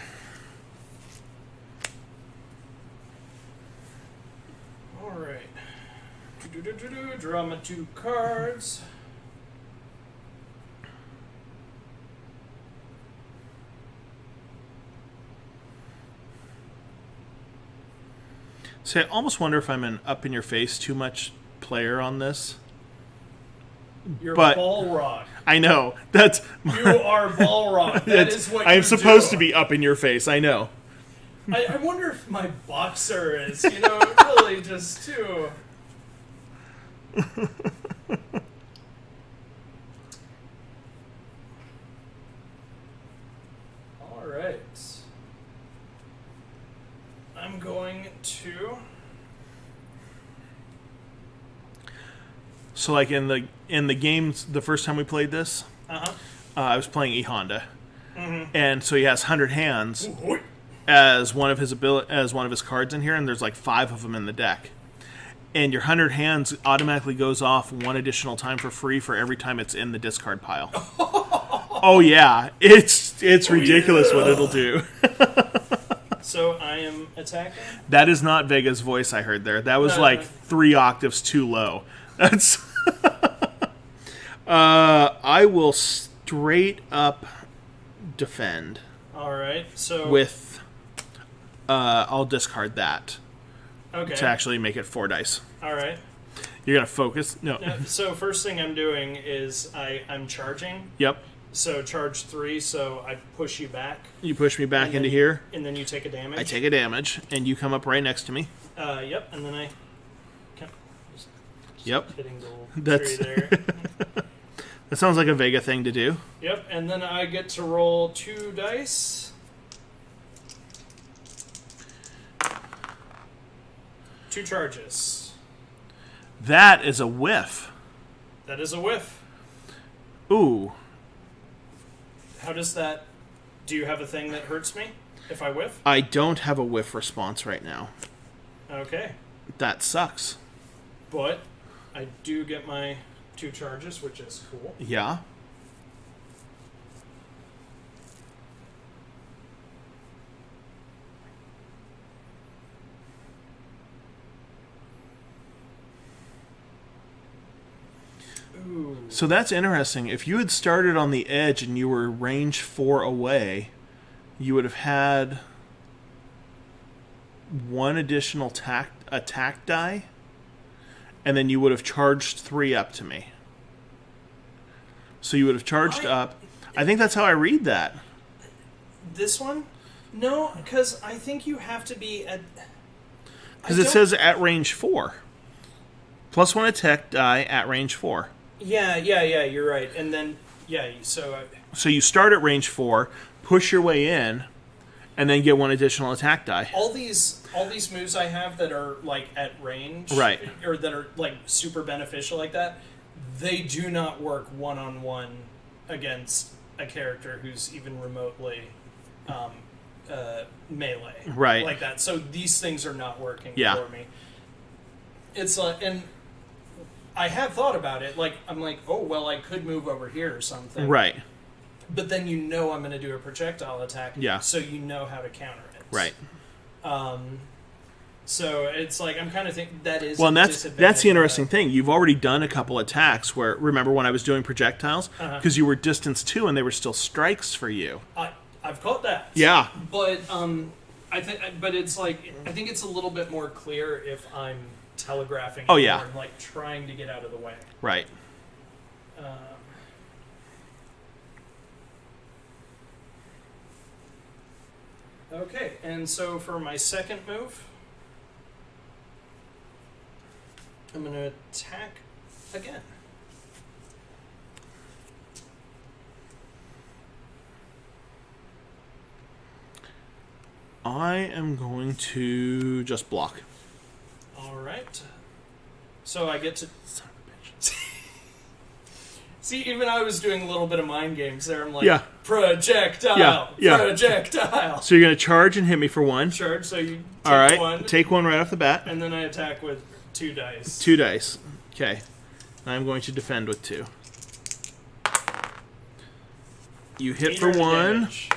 S2: Alright. Draw my 2 cards.
S1: See, I almost wonder if I'm an up-in-your-face too much player on this.
S2: You're
S1: But-
S2: Balrog.
S1: I know. That's...
S2: You are Balrog. That is what
S1: I'm
S2: you
S1: supposed
S2: do.
S1: to be up in your face, I know.
S2: I wonder if my boxer is, really just too... Alright. I'm going to...
S1: So, like, in the games, the first time we played this,
S2: Uh-huh.
S1: I was playing E Honda.
S2: Mm-hmm.
S1: And so he has 100 hands as one of his cards in here, and there's like 5 of them in the deck. And your 100 hands automatically goes off 1 additional time for free for every time it's in the discard pile. Oh yeah, it's ridiculous what it'll do.
S2: So I am attacking.
S1: That is not Vega's voice I heard there. That was
S2: No.
S1: like 3 octaves too low. That's I will straight up defend
S2: Alright, so...
S1: with I'll discard that
S2: Okay.
S1: to actually make it 4 dice.
S2: Alright.
S1: You're gonna focus? No.
S2: So first thing I'm doing is I'm charging.
S1: Yep.
S2: So charge 3, so I push you back.
S1: You push me back
S2: And
S1: into
S2: then-
S1: here.
S2: And then you take a damage.
S1: I take a damage, and you come up right next to me.
S2: Yep, and then I... Just
S1: Yep.
S2: hitting the little
S1: That's-
S2: tree there.
S1: That sounds like a Vega thing to do.
S2: Yep, and then I get to roll 2 dice. 2 charges.
S1: That is a whiff.
S2: That is a whiff.
S1: Ooh.
S2: How does that... Do you have a thing that hurts me if I whiff?
S1: I don't have a whiff response right now.
S2: Okay.
S1: That sucks.
S2: But I do get my 2 charges, which is cool.
S1: Yeah.
S2: Ooh.
S1: So that's interesting. If you had started on the edge and you were range 4 away, you would have had 1 additional attack die, and then you would have charged 3 up to me. So you would have charged up. I think that's how I read that.
S2: This one? No, because I think you have to be at...
S1: Because it says at range 4. Plus 1 attack die at range 4.
S2: Yeah, you're right. And then, so...
S1: So you start at range 4, push your way in, and then get 1 additional attack die.
S2: all these moves I have that are, like, at range...
S1: Right.
S2: Or that are, like, super beneficial like that, they do not work one-on-one against a character who's even remotely melee.
S1: Right.
S2: Like that. So these things are not working
S1: Yeah.
S2: for me. It's like... And I have thought about it. Like, I'm like, oh, well, I could move over here or something.
S1: Right.
S2: But then you know I'm going to do a projectile attack.
S1: Yeah.
S2: So you know how to counter it.
S1: Right.
S2: So it's like I'm kind of thinking that is.
S1: Well, and
S2: a
S1: that's
S2: disadvantage
S1: the
S2: of
S1: interesting
S2: that.
S1: thing. You've already done a couple attacks where, remember when I was doing projectiles? Because you were distance 2 and they were still strikes for you.
S2: I've caught that.
S1: Yeah.
S2: But but it's like I think it's a little bit more clear if I'm telegraphing.
S1: Oh,
S2: it
S1: yeah.
S2: more and, like trying to get out of the way.
S1: Right.
S2: Okay, and so for my second move, I'm going to attack again.
S1: I am going to just block.
S2: All right. So I get to
S1: Son of a bitch.
S2: see. Even I was doing a little bit of mind games there. I'm like,
S1: Yeah.
S2: projectile,
S1: Yeah.
S2: projectile.
S1: So you're going to charge and hit me for 1.
S2: Charge. So you take
S1: All right.
S2: one,
S1: Take 1 right off the bat.
S2: and then I attack with 2 dice.
S1: 2 dice. Okay. I'm going to defend with 2. You hit for
S2: 800
S1: 1,
S2: damage.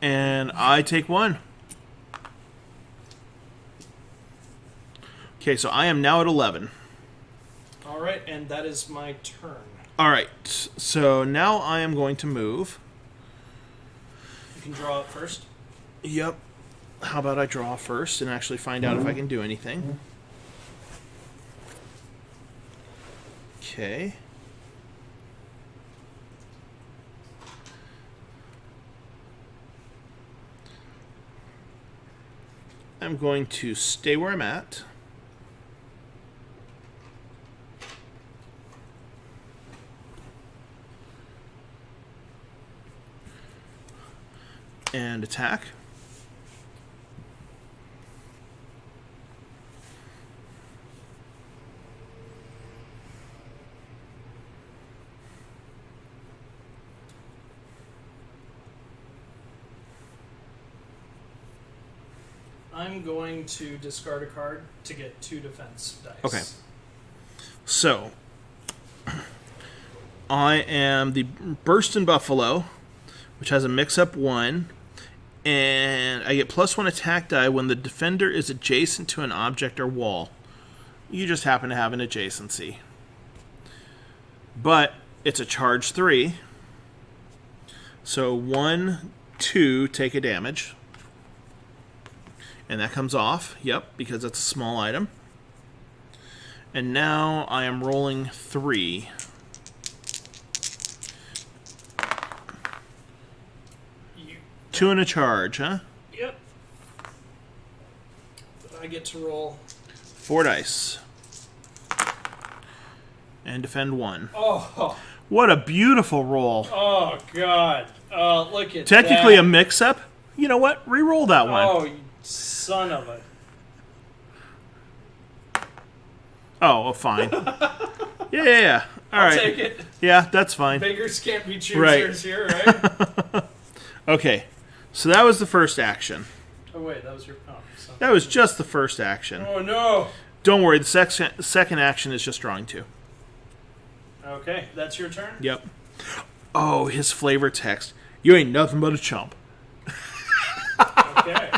S1: and I take 1. Okay, so I am now at 11.
S2: All right, and that is my turn.
S1: All right, so now I am going to move.
S2: You can draw up first.
S1: Yep. How about I draw first and actually find out if I can do anything? Okay. I'm going to stay where I'm at. And attack.
S2: I'm going to discard a card to get 2 defense dice.
S1: Okay. So, I am the Burstin' Buffalo, which has a mix-up 1, and I get +1 attack die when the defender is adjacent to an object or wall. You just happen to have an adjacency. But it's a charge 3, so 1, 2 take a damage. And that comes off, yep, because it's a small item. And now I am rolling 3.
S2: You,
S1: 2 and a charge, huh?
S2: yep. I get to roll.
S1: 4 dice. And defend 1.
S2: Oh,
S1: What a beautiful roll.
S2: oh God. Look at
S1: Technically
S2: that.
S1: a mix-up. You know what? Reroll that one.
S2: Oh, you son of a.
S1: Oh, well, fine. Yeah. All
S2: I'll
S1: right.
S2: take it.
S1: Yeah, that's fine.
S2: Beggars can't be choosers
S1: Right.
S2: here, right?
S1: Okay. So that was the first action.
S2: Oh, wait, that was your. Oh, so.
S1: That was just the first action.
S2: Oh, no.
S1: Don't worry, the second action is just drawing 2.
S2: Okay, that's your turn?
S1: Yep. Oh, his flavor text. You ain't nothing but a chump.
S2: Okay.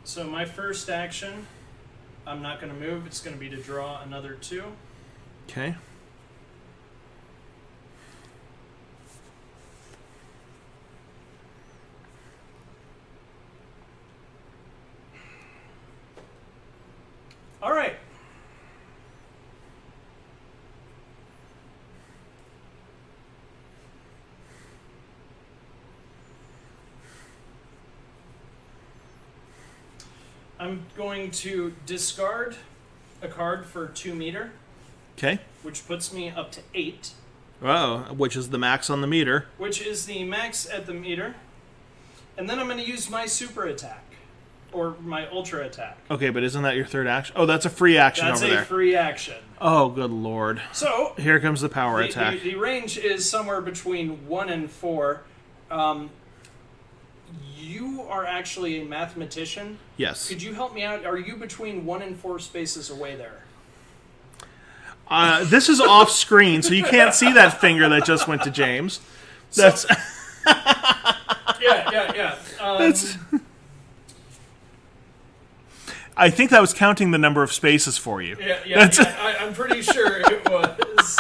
S2: So my first action, I'm not going to move. It's going to be to draw another 2.
S1: Okay.
S2: All right. I'm going to discard a card for 2 meter,
S1: Okay.
S2: which puts me up to 8,
S1: Oh, which is the max on the meter.
S2: which is the max at the meter. And then I'm going to use my super attack, or my ultra attack.
S1: Okay, but isn't that your third action? Oh, that's a free action
S2: That's
S1: over
S2: a
S1: there.
S2: free action.
S1: Oh, good lord.
S2: So
S1: Here comes the power
S2: the,
S1: attack.
S2: the range is somewhere between 1 and 4. You are actually a mathematician.
S1: Yes.
S2: Could you help me out? Are you between 1 and 4 spaces away there?
S1: This is off screen, so you can't see that finger that just went to James. That's
S2: Yeah.
S1: that's. I think that was counting the number of spaces for you.
S2: Yeah. I'm pretty sure it was.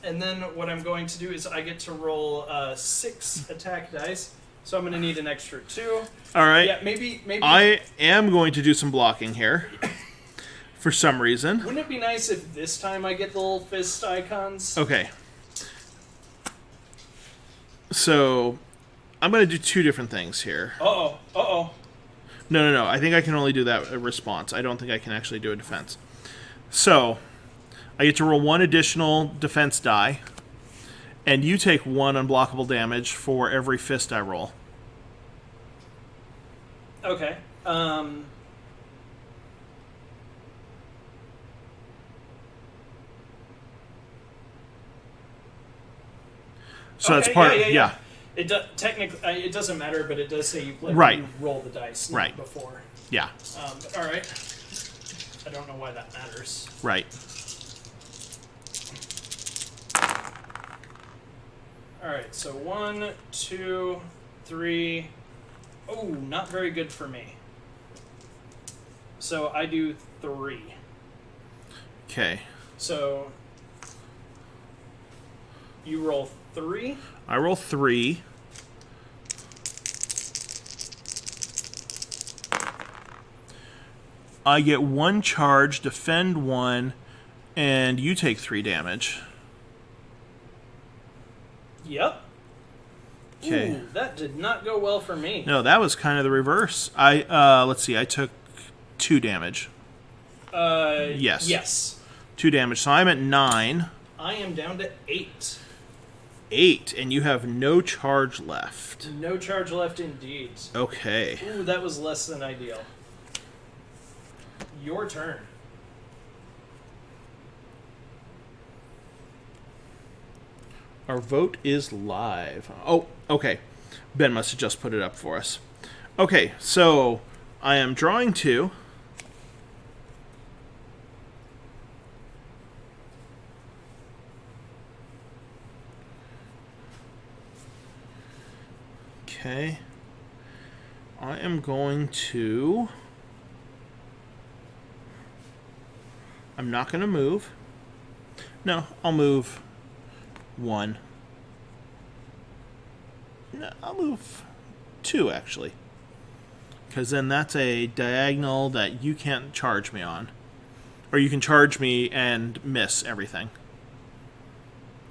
S2: And then what I'm going to do is I get to roll 6 attack dice, so I'm going to need an extra 2.
S1: All right.
S2: Yeah, maybe.
S1: I am going to do some blocking here. For some reason.
S2: Wouldn't it be nice if this time I get the little fist icons?
S1: Okay. So, I'm going to do 2 different things here.
S2: Uh-oh.
S1: No. I think I can only do that a response. I don't think I can actually do a defense. So, I get to roll 1 additional defense die, and you take 1 unblockable damage for every fist I roll.
S2: Okay.
S1: So
S2: okay,
S1: that's part.
S2: Yeah. It technically it doesn't matter, but it does say you let
S1: Right.
S2: you roll the dice not
S1: Right.
S2: before.
S1: Yeah.
S2: All right. I don't know why that matters.
S1: Right.
S2: All right. So 1, 2, 3. Oh, not very good for me. So I do 3.
S1: Okay.
S2: So you roll 3.
S1: I roll 3. I get 1 charge, defend 1, and you take 3 damage.
S2: Yep.
S1: Okay.
S2: Ooh, that did not go well for me.
S1: No, that was kind of the reverse. Let's see. I took 2 damage. Yes.
S2: Yes.
S1: 2 damage. So I'm at 9.
S2: I am down to 8.
S1: 8, and you have no charge left.
S2: No charge left indeed.
S1: Okay.
S2: Ooh, that was less than ideal. Your turn.
S1: Our vote is live. Oh, okay. Ben must have just put it up for us. Okay, so I am drawing 2. Okay. I am going to... I'm not going to move. No, I'll move 1. No, I'll move 2, actually. Because then that's a diagonal that you can't charge me on. Or you can charge me and miss everything.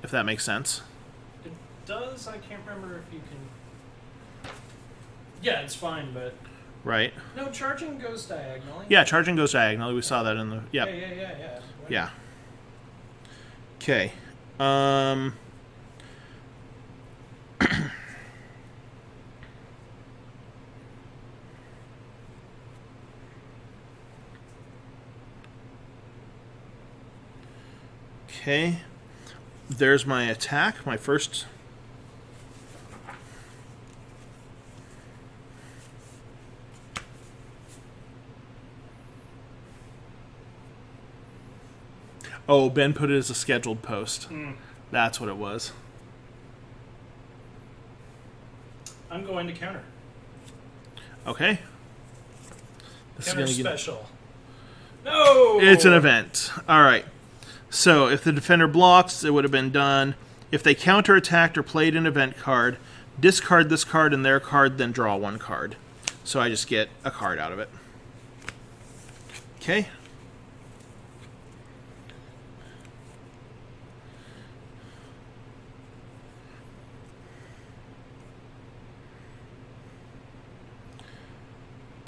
S1: If that makes sense.
S2: It does. I can't remember if you can... Yeah, it's fine, but...
S1: Right?
S2: No, charging goes diagonally.
S1: Yeah, charging goes diagonally. We saw that in the... Yep.
S2: Yeah.
S1: Yeah. Okay. Okay. There's my attack. My first... Oh, Ben put it as a scheduled post. That's what it was.
S2: I'm going to counter.
S1: Okay. This
S2: Counter
S1: is gonna
S2: special. No!
S1: It's an event. All right. So if the defender blocks, it would have been done. If they counterattacked or played an event card, discard this card and their card, then draw 1 card. So I just get a card out of it. Okay.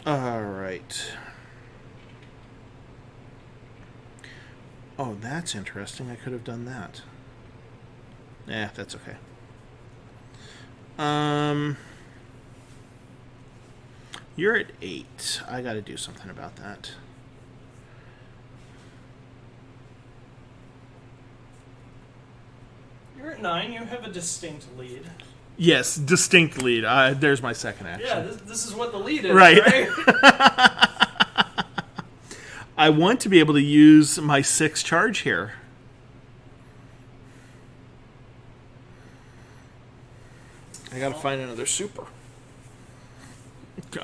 S1: All right. Oh, that's interesting. I could have done that. That's okay. You're at 8. I got to do something about that.
S2: You're at 9. You have a distinct lead.
S1: Yes, distinct lead. There's my second action.
S2: Yeah, this is what the lead is,
S1: Right.
S2: right?
S1: I want to be able to use my 6 charge here. I gotta find another super.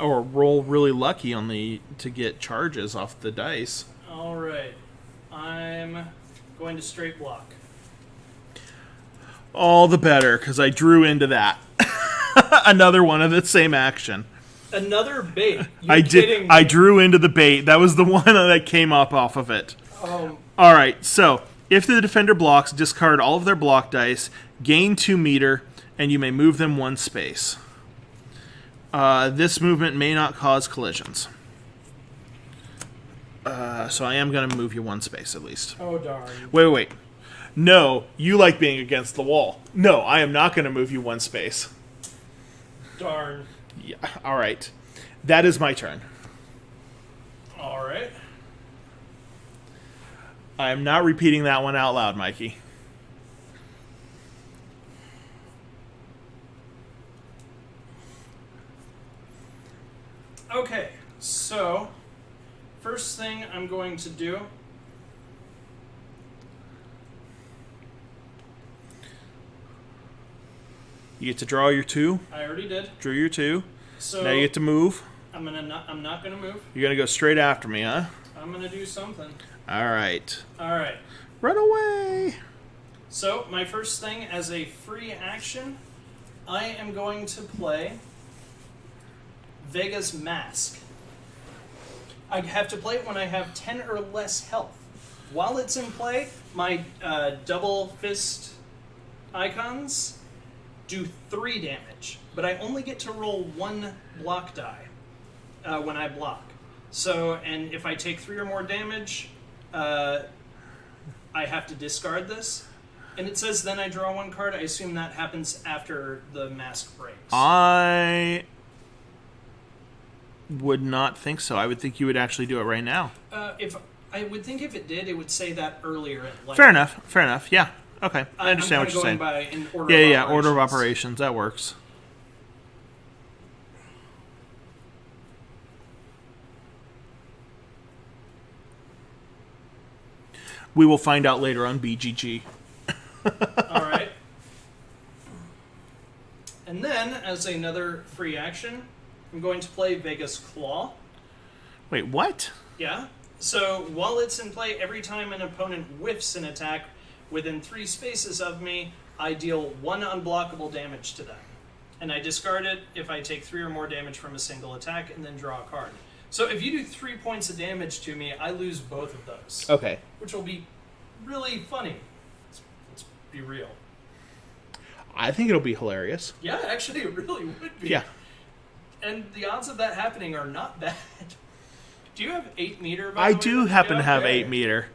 S1: Or roll really lucky on to get charges off the dice.
S2: All right. I'm going to straight block.
S1: All the better, because I drew into that. Another one of the same action.
S2: Another bait.
S1: I
S2: kidding
S1: did.
S2: me?
S1: I drew into the bait. That was the one that came up off of it.
S2: Um,
S1: All right. So if the defender blocks, discard all of their block dice, gain 2 meter, and you may move them 1 space. This movement may not cause collisions. So I am going to move you one space at least.
S2: Oh, darn.
S1: Wait. No, you like being against the wall. No, I am not going to move you one space.
S2: Darn.
S1: Yeah, all right. That is my turn.
S2: All right.
S1: I am not repeating that one out loud, Mikey.
S2: Okay, so first thing I'm going to do.
S1: You get to draw your 2.
S2: I already did.
S1: Drew your 2.
S2: So
S1: Now you get to move.
S2: I'm not gonna move.
S1: You're going to go straight after me, huh?
S2: I'm gonna do something.
S1: All right.
S2: All right.
S1: Run away.
S2: So my first thing as a free action, I am going to play Vega's Mask. I have to play it when I have 10 or less health. While it's in play, my double fist icons do 3 damage, but I only get to roll 1 block die when I block. So, and if I take 3 or more damage, I have to discard this. And it says then I draw 1 card. I assume that happens after the mask breaks.
S1: I would not think so. I would think you would actually do it right now.
S2: If I would think if it did, it would say that earlier in life.
S1: Fair enough. Yeah. Okay. I understand
S2: I'm
S1: what you're saying.
S2: By in order
S1: Yeah,
S2: of
S1: order of
S2: operations.
S1: operations. That works. We will find out later on BGG.
S2: All right. And then, as another free action, I'm going to play Vega's Claw.
S1: Wait, what?
S2: Yeah. So while it's in play, every time an opponent whiffs an attack within 3 spaces of me, I deal 1 unblockable damage to them. And I discard it if I take 3 or more damage from a single attack and then draw a card. So if you do 3 points of damage to me, I lose both of those.
S1: Okay.
S2: Which will be really funny. Let's be real.
S1: I think it'll be hilarious.
S2: Yeah, actually, it really would be.
S1: Yeah.
S2: And the odds of that happening are not bad. Do you have 8 meter? By
S1: I
S2: the way?
S1: do happen to have
S2: Okay.
S1: 8 meter.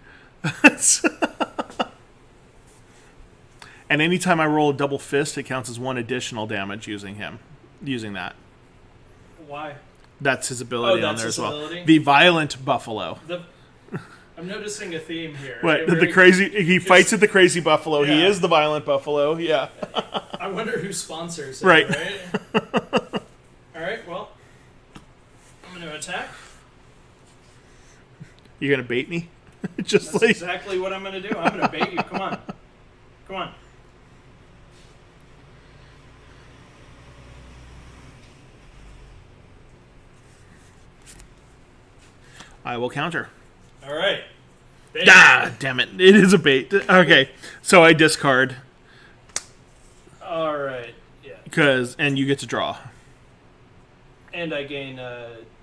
S1: And anytime I roll a double fist, it counts as 1 additional damage using that.
S2: Why?
S1: That's his ability on
S2: that's
S1: there
S2: his
S1: as well.
S2: ability?
S1: The violent buffalo.
S2: I'm noticing a theme here.
S1: What?
S2: Very-
S1: The crazy? He fights at the crazy buffalo. He
S2: Yeah.
S1: is the violent buffalo. Yeah.
S2: I wonder who sponsors it,
S1: Right.
S2: All right, well, I'm going to attack.
S1: You're gonna bait me, just
S2: That's
S1: like
S2: exactly what I'm going to do. I'm going to bait you. Come on. Come on.
S1: I will counter.
S2: All right. Bait.
S1: Ah, damn it! It is a bait. Okay, so I discard
S2: All right. Yeah.
S1: and you get to draw
S2: And I gain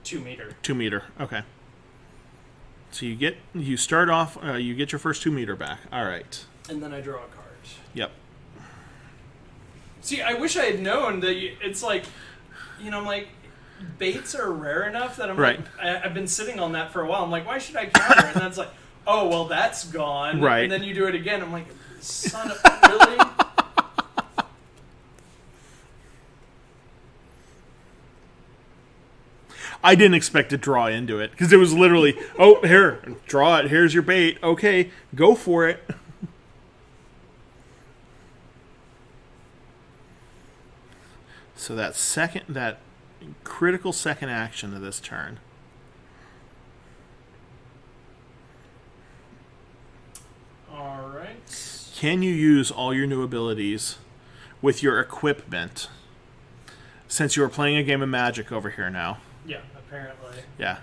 S2: 2 meter.
S1: 2 meter. Okay. So you start off. You get your first 2 meter back. All right.
S2: And then I draw a card.
S1: Yep.
S2: See, I wish I had known that it's like, I'm like, baits are rare enough that I'm
S1: Right.
S2: like, I've been sitting on that for a while. I'm like, why should I counter? And then it's like, oh, well, that's gone.
S1: Right.
S2: And then you do it again. I'm like, son of, really?
S1: I didn't expect to draw into it because it was literally, oh, here, draw it. Here's your bait. Okay, go for it. So that critical second action of this turn.
S2: All right.
S1: Can you use all your new abilities with your equipment? Since you are playing a game of Magic over here now.
S2: Yeah, apparently.
S1: Yeah.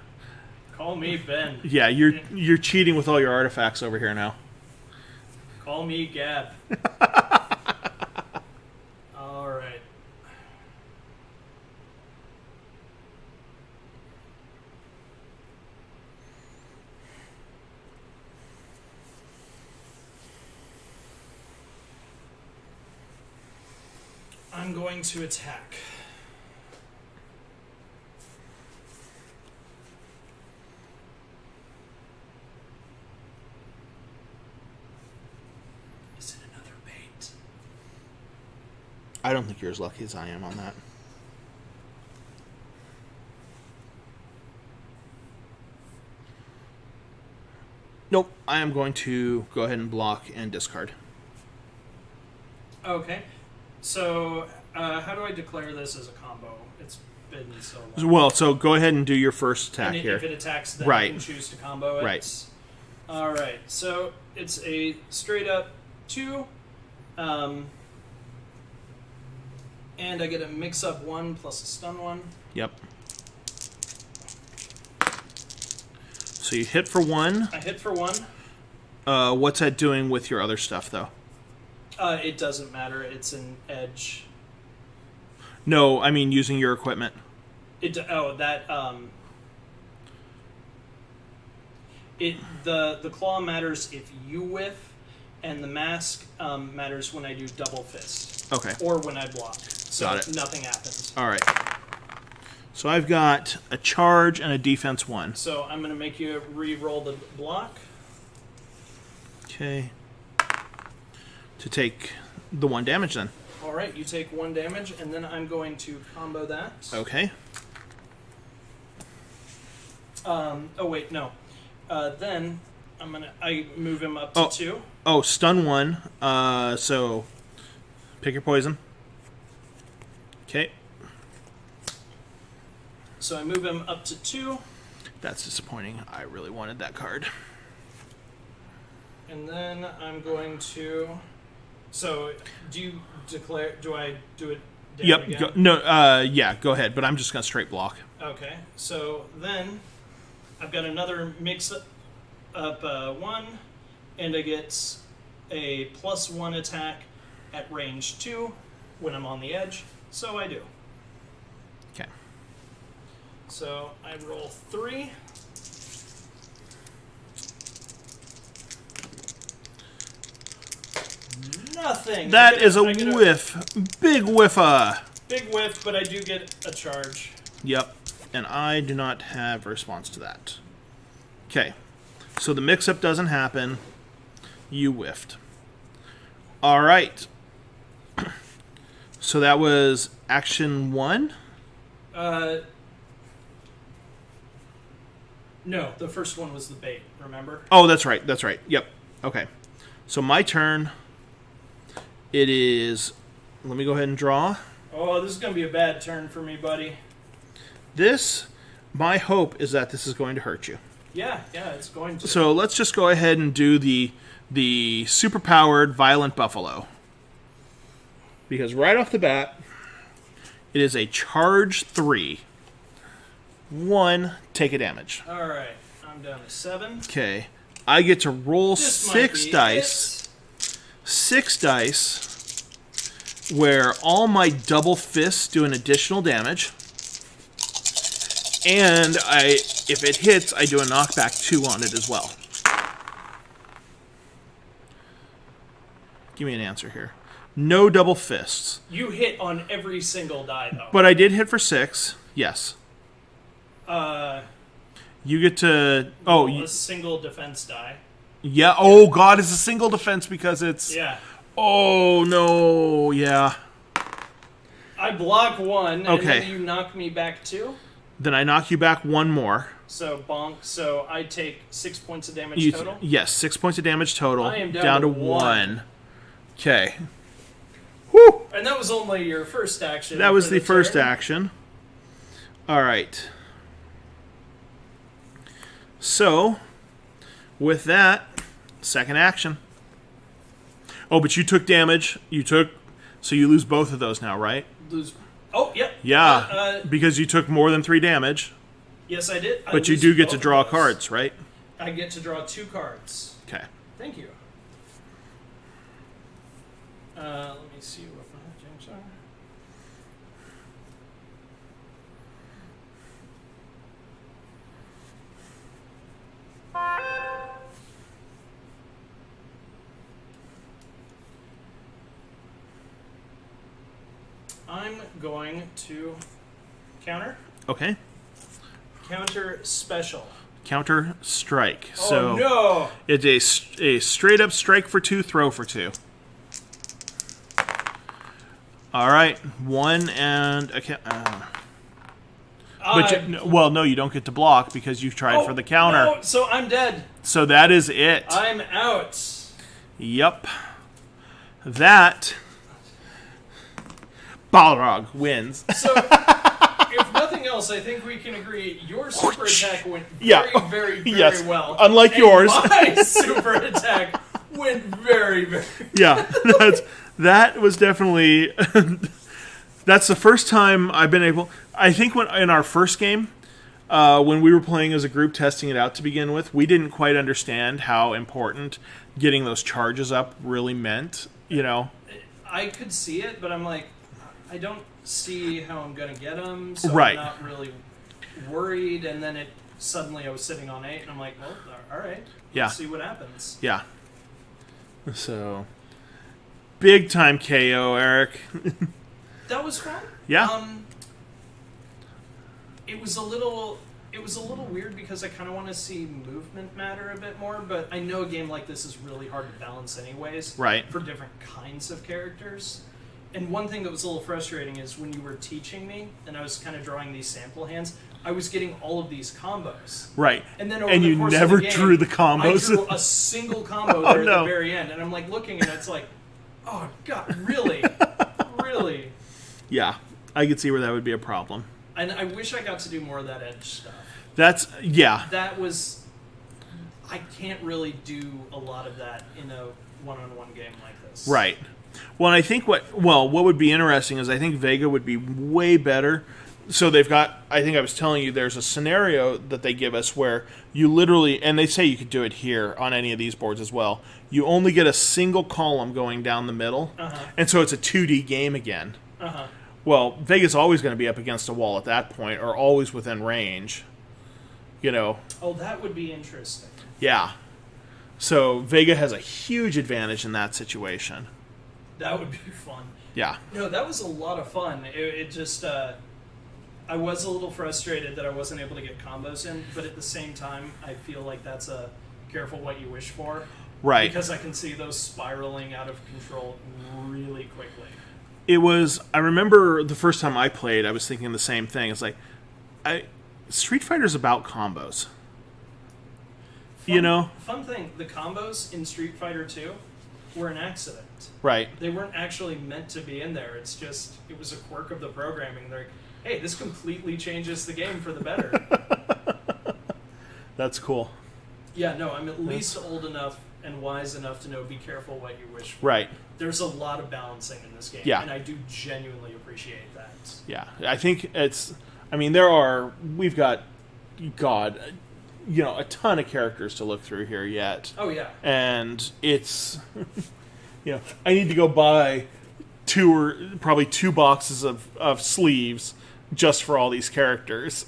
S2: Call me Ben.
S1: Yeah, you're cheating with all your artifacts over here now.
S2: Call me Gab. All right. I'm going to attack.
S1: I don't think you're as lucky as I am on that. Nope, I am going to go ahead and block and discard.
S2: Okay. So, how do I declare this as a combo? It's been so long.
S1: Well, so go ahead and do your first attack
S2: And
S1: here.
S2: if it attacks, then
S1: Right.
S2: I can choose to combo it.
S1: Right.
S2: All right. So it's a straight up 2, and I get a mix up 1 plus a stun 1.
S1: Yep. So you hit for 1.
S2: I hit for 1.
S1: What's that doing with your other stuff, though?
S2: It doesn't matter. It's an edge.
S1: No, I mean using your equipment.
S2: The claw matters if you whiff, and the mask matters when I do double fist.
S1: Okay.
S2: Or when I block. So
S1: Got it.
S2: nothing happens.
S1: All right. So I've got a charge and a defense 1.
S2: So I'm going to make you re-roll the block.
S1: Okay. To take the 1 damage then.
S2: All right, you take 1 damage, and then I'm going to combo that.
S1: Okay.
S2: Oh wait, no. Then I move him up to 2.
S1: Oh, stun 1. So pick your poison. Okay.
S2: So I move him up to 2,
S1: That's disappointing. I really wanted that card.
S2: and then I'm going to. So do you declare? Do I do it? Down
S1: Yep.
S2: Again?
S1: Go, no. Yeah. Go ahead. But I'm just gonna straight block.
S2: Okay. So then I've got another mix up 1, and I get a +1 attack at range 2 when I'm on the edge. So I do.
S1: Okay.
S2: So I roll 3. Nothing.
S1: That is a
S2: I get
S1: whiff. Big whiffa.
S2: Big whiff, but I do get a charge.
S1: Yep. And I do not have a response to that. Okay. So the mix-up doesn't happen. You whiffed. All right. So that was action 1?
S2: No, the first one was the bait, remember?
S1: Oh, that's right. That's right. Yep. Okay. So my turn. It is... Let me go ahead and draw.
S2: Oh, this is going to be a bad turn for me, buddy.
S1: This, my hope is that this is going to hurt you.
S2: Yeah, it's going to.
S1: So let's just go ahead and do the superpowered Violent Buffalo. Because right off the bat, it is a charge 3. 1, take a damage.
S2: All right, I'm down to 7.
S1: Okay. I get to roll
S2: This
S1: 6
S2: might be
S1: dice. 6 dice, where all my double fists do an additional damage. And if it hits, I do a knockback 2 on it as well. Give me an answer here. No double fists.
S2: You hit on every single die, though.
S1: But I did hit for 6. Yes. You get to... Oh,
S2: a single defense die.
S1: yeah. Oh, God, it's a single defense because it's...
S2: Yeah.
S1: Oh, no. Yeah.
S2: I block 1, and
S1: Okay.
S2: then you knock me back 2.
S1: Then I knock you back 1 more.
S2: So, bonk. So, I take 6 points of damage total.
S1: Yes, 6 points of damage total.
S2: I am down
S1: to
S2: to
S1: 1. Okay. Whew.
S2: And that was only your first action.
S1: That was
S2: for
S1: the first
S2: turn.
S1: action. All right. So, with that, second action. Oh, but you took damage. So you lose both of those now, right?
S2: Lose. Oh, yep.
S1: Yeah, because you took more than 3 damage.
S2: Yes, I did.
S1: But you do get to draw cards, right?
S2: I get to draw 2 cards.
S1: Okay.
S2: Thank you. Let me see what my things are. I'm going to counter.
S1: Okay.
S2: Counter special.
S1: Counter strike.
S2: Oh
S1: So
S2: no!
S1: it's a straight up strike for 2, throw for 2. All right, 1 and okay. But no, you don't get to block because you tried for the counter.
S2: No, so I'm dead.
S1: So that is it.
S2: I'm out.
S1: Yep. That Balrog wins.
S2: So, if nothing else, I think we can agree your super attack went very
S1: Yes.
S2: well.
S1: Unlike
S2: and
S1: yours.
S2: My super attack went very.
S1: Yeah, that was definitely. That's the first time I've been able. I think in our first game, when we were playing as a group, testing it out to begin with, we didn't quite understand how important getting those charges up really meant. You know,
S2: I could see it, but I'm like, I don't see how I'm gonna get them, so
S1: right.
S2: I'm not really worried. And then suddenly I was sitting on 8, and I'm like, well, all right, let's see what happens.
S1: Yeah. So, big time KO, Eric.
S2: That was fun.
S1: Yeah.
S2: It was a little weird because I kind of want to see movement matter a bit more, but I know a game like this is really hard to balance anyways.
S1: Right.
S2: For different kinds of characters. And one thing that was a little frustrating is when you were teaching me, and I was kind of drawing these sample hands, I was getting all of these combos.
S1: Right.
S2: And then over
S1: and
S2: the
S1: you
S2: course
S1: never
S2: of the game,
S1: drew the combos.
S2: I drew a single combo there at the very end, and I'm like looking, and it's like, oh god, really, really.
S1: Yeah, I could see where that would be a problem.
S2: And I wish I got to do more of that edge stuff.
S1: That
S2: was. I can't really do a lot of that in a one-on-one game like this.
S1: Right. Well, I think what would be interesting is I think Vega would be way better. So they've got, I think I was telling you, there's a scenario that they give us where you literally, and they say you could do it here on any of these boards as well, you only get a single column going down the middle, and so it's a 2D game again. Well, Vega's always going to be up against a wall at that point, or always within range. You know.
S2: Oh, that would be interesting.
S1: Yeah. So Vega has a huge advantage in that situation.
S2: That would be fun.
S1: Yeah.
S2: No, that was a lot of fun. It just, I was a little frustrated that I wasn't able to get combos in, but at the same time, I feel like that's a careful what you wish for.
S1: Right.
S2: Because I can see those spiraling out of control really quickly.
S1: I remember the first time I played, I was thinking the same thing. It's like, Street Fighter's about combos.
S2: Fun thing, the combos in Street Fighter 2 were an accident.
S1: Right.
S2: They weren't actually meant to be in there. It was a quirk of the programming. They're like, hey, this completely changes the game for the better.
S1: That's cool.
S2: Yeah, no, I'm at least old enough and wise enough to know be careful what you wish for.
S1: Right.
S2: There's a lot of balancing in this game, and I do genuinely appreciate that.
S1: Yeah, I think we've got, a ton of characters to look through here yet.
S2: Oh, yeah.
S1: And it's, I need to go buy probably two boxes of sleeves just for all these characters.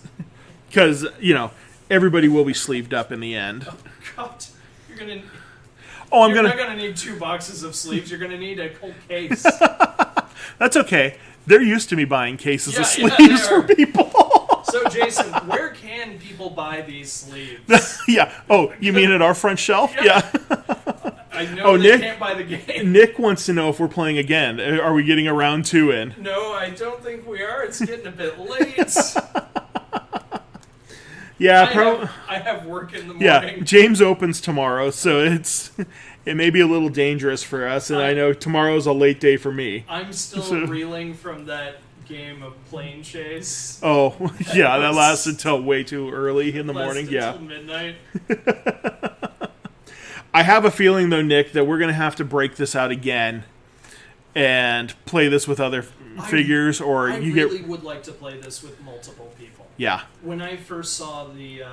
S1: Because, everybody will be sleeved up in the end.
S2: Oh, God. You're not going to need 2 boxes of sleeves. You're going to need a whole case.
S1: That's okay. They're used to me buying cases of sleeves for people.
S2: So, Jason, where can people buy these sleeves?
S1: Yeah. Oh, you mean at our front shelf? Yeah.
S2: I know they can't buy the game.
S1: Nick wants to know if we're playing again. Are we getting a round 2 in?
S2: No, I don't think we are. It's getting a bit late.
S1: Yeah,
S2: I have work in the morning.
S1: Yeah, James opens tomorrow, so it may be a little dangerous for us, and I know tomorrow's a late day for me.
S2: I'm still reeling from that game of Plane Chase.
S1: Oh, yeah, that lasted until way too early in the morning.
S2: Until midnight.
S1: I have a feeling, though, Nick, that we're going to have to break this out again and play this with other figures, or
S2: I really would like to play this with multiple people.
S1: Yeah.
S2: When I first saw the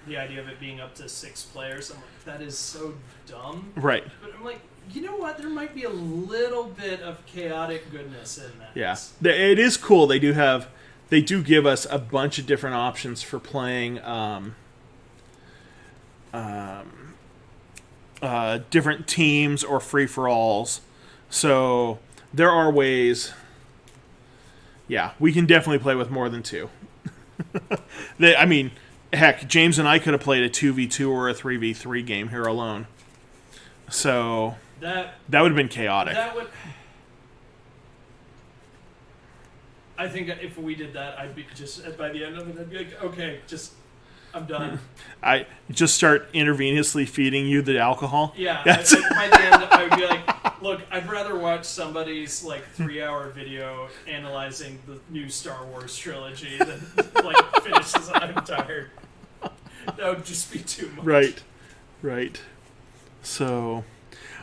S2: idea of it being up to 6 players, I'm like, that is so dumb.
S1: Right.
S2: But I'm like, you know what? There might be a little bit of chaotic goodness in that.
S1: Yeah. It is cool. They do give us a bunch of different options for playing different teams or free-for-alls. So there are ways. Yeah, we can definitely play with more than 2. Heck, James and I could have played a 2v2 or a 3v3 game here alone. So that would have been chaotic.
S2: I think if we did that, I'd be just by the end of it, I'd be like, okay, I'm done.
S1: I just start intravenously feeding you the alcohol.
S2: Yeah,
S1: That's-
S2: by the end, I would be like, look, I'd rather watch somebody's like 3-hour video analyzing the new Star Wars trilogy than like finish this. I'm tired. That would just be too much.
S1: Right. So,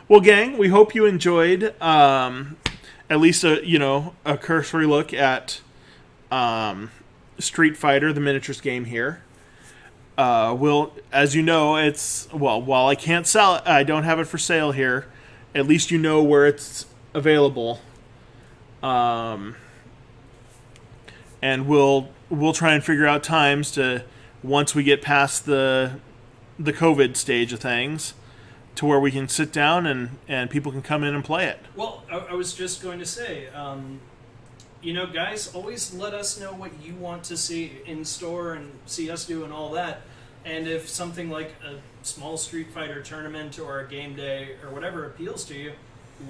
S1: well, gang, we hope you enjoyed at least a cursory look at Street Fighter, the miniatures game here. As you know, while I can't sell it, I don't have it for sale here. At least you know where it's available. And we'll try and figure out times to, once we get past the COVID stage of things, to where we can sit down and people can come in and play it.
S2: Well, I was just going to say, guys, always let us know what you want to see in store and see us do and all that. And if something like a small Street Fighter tournament or a game day or whatever appeals to you,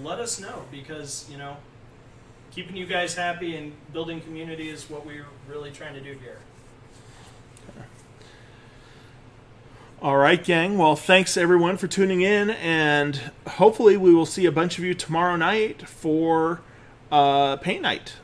S2: let us know, because, keeping you guys happy and building community is what we're really trying to do here.
S1: All right, gang. Well, thanks everyone for tuning in, and hopefully we will see a bunch of you tomorrow night for paint night.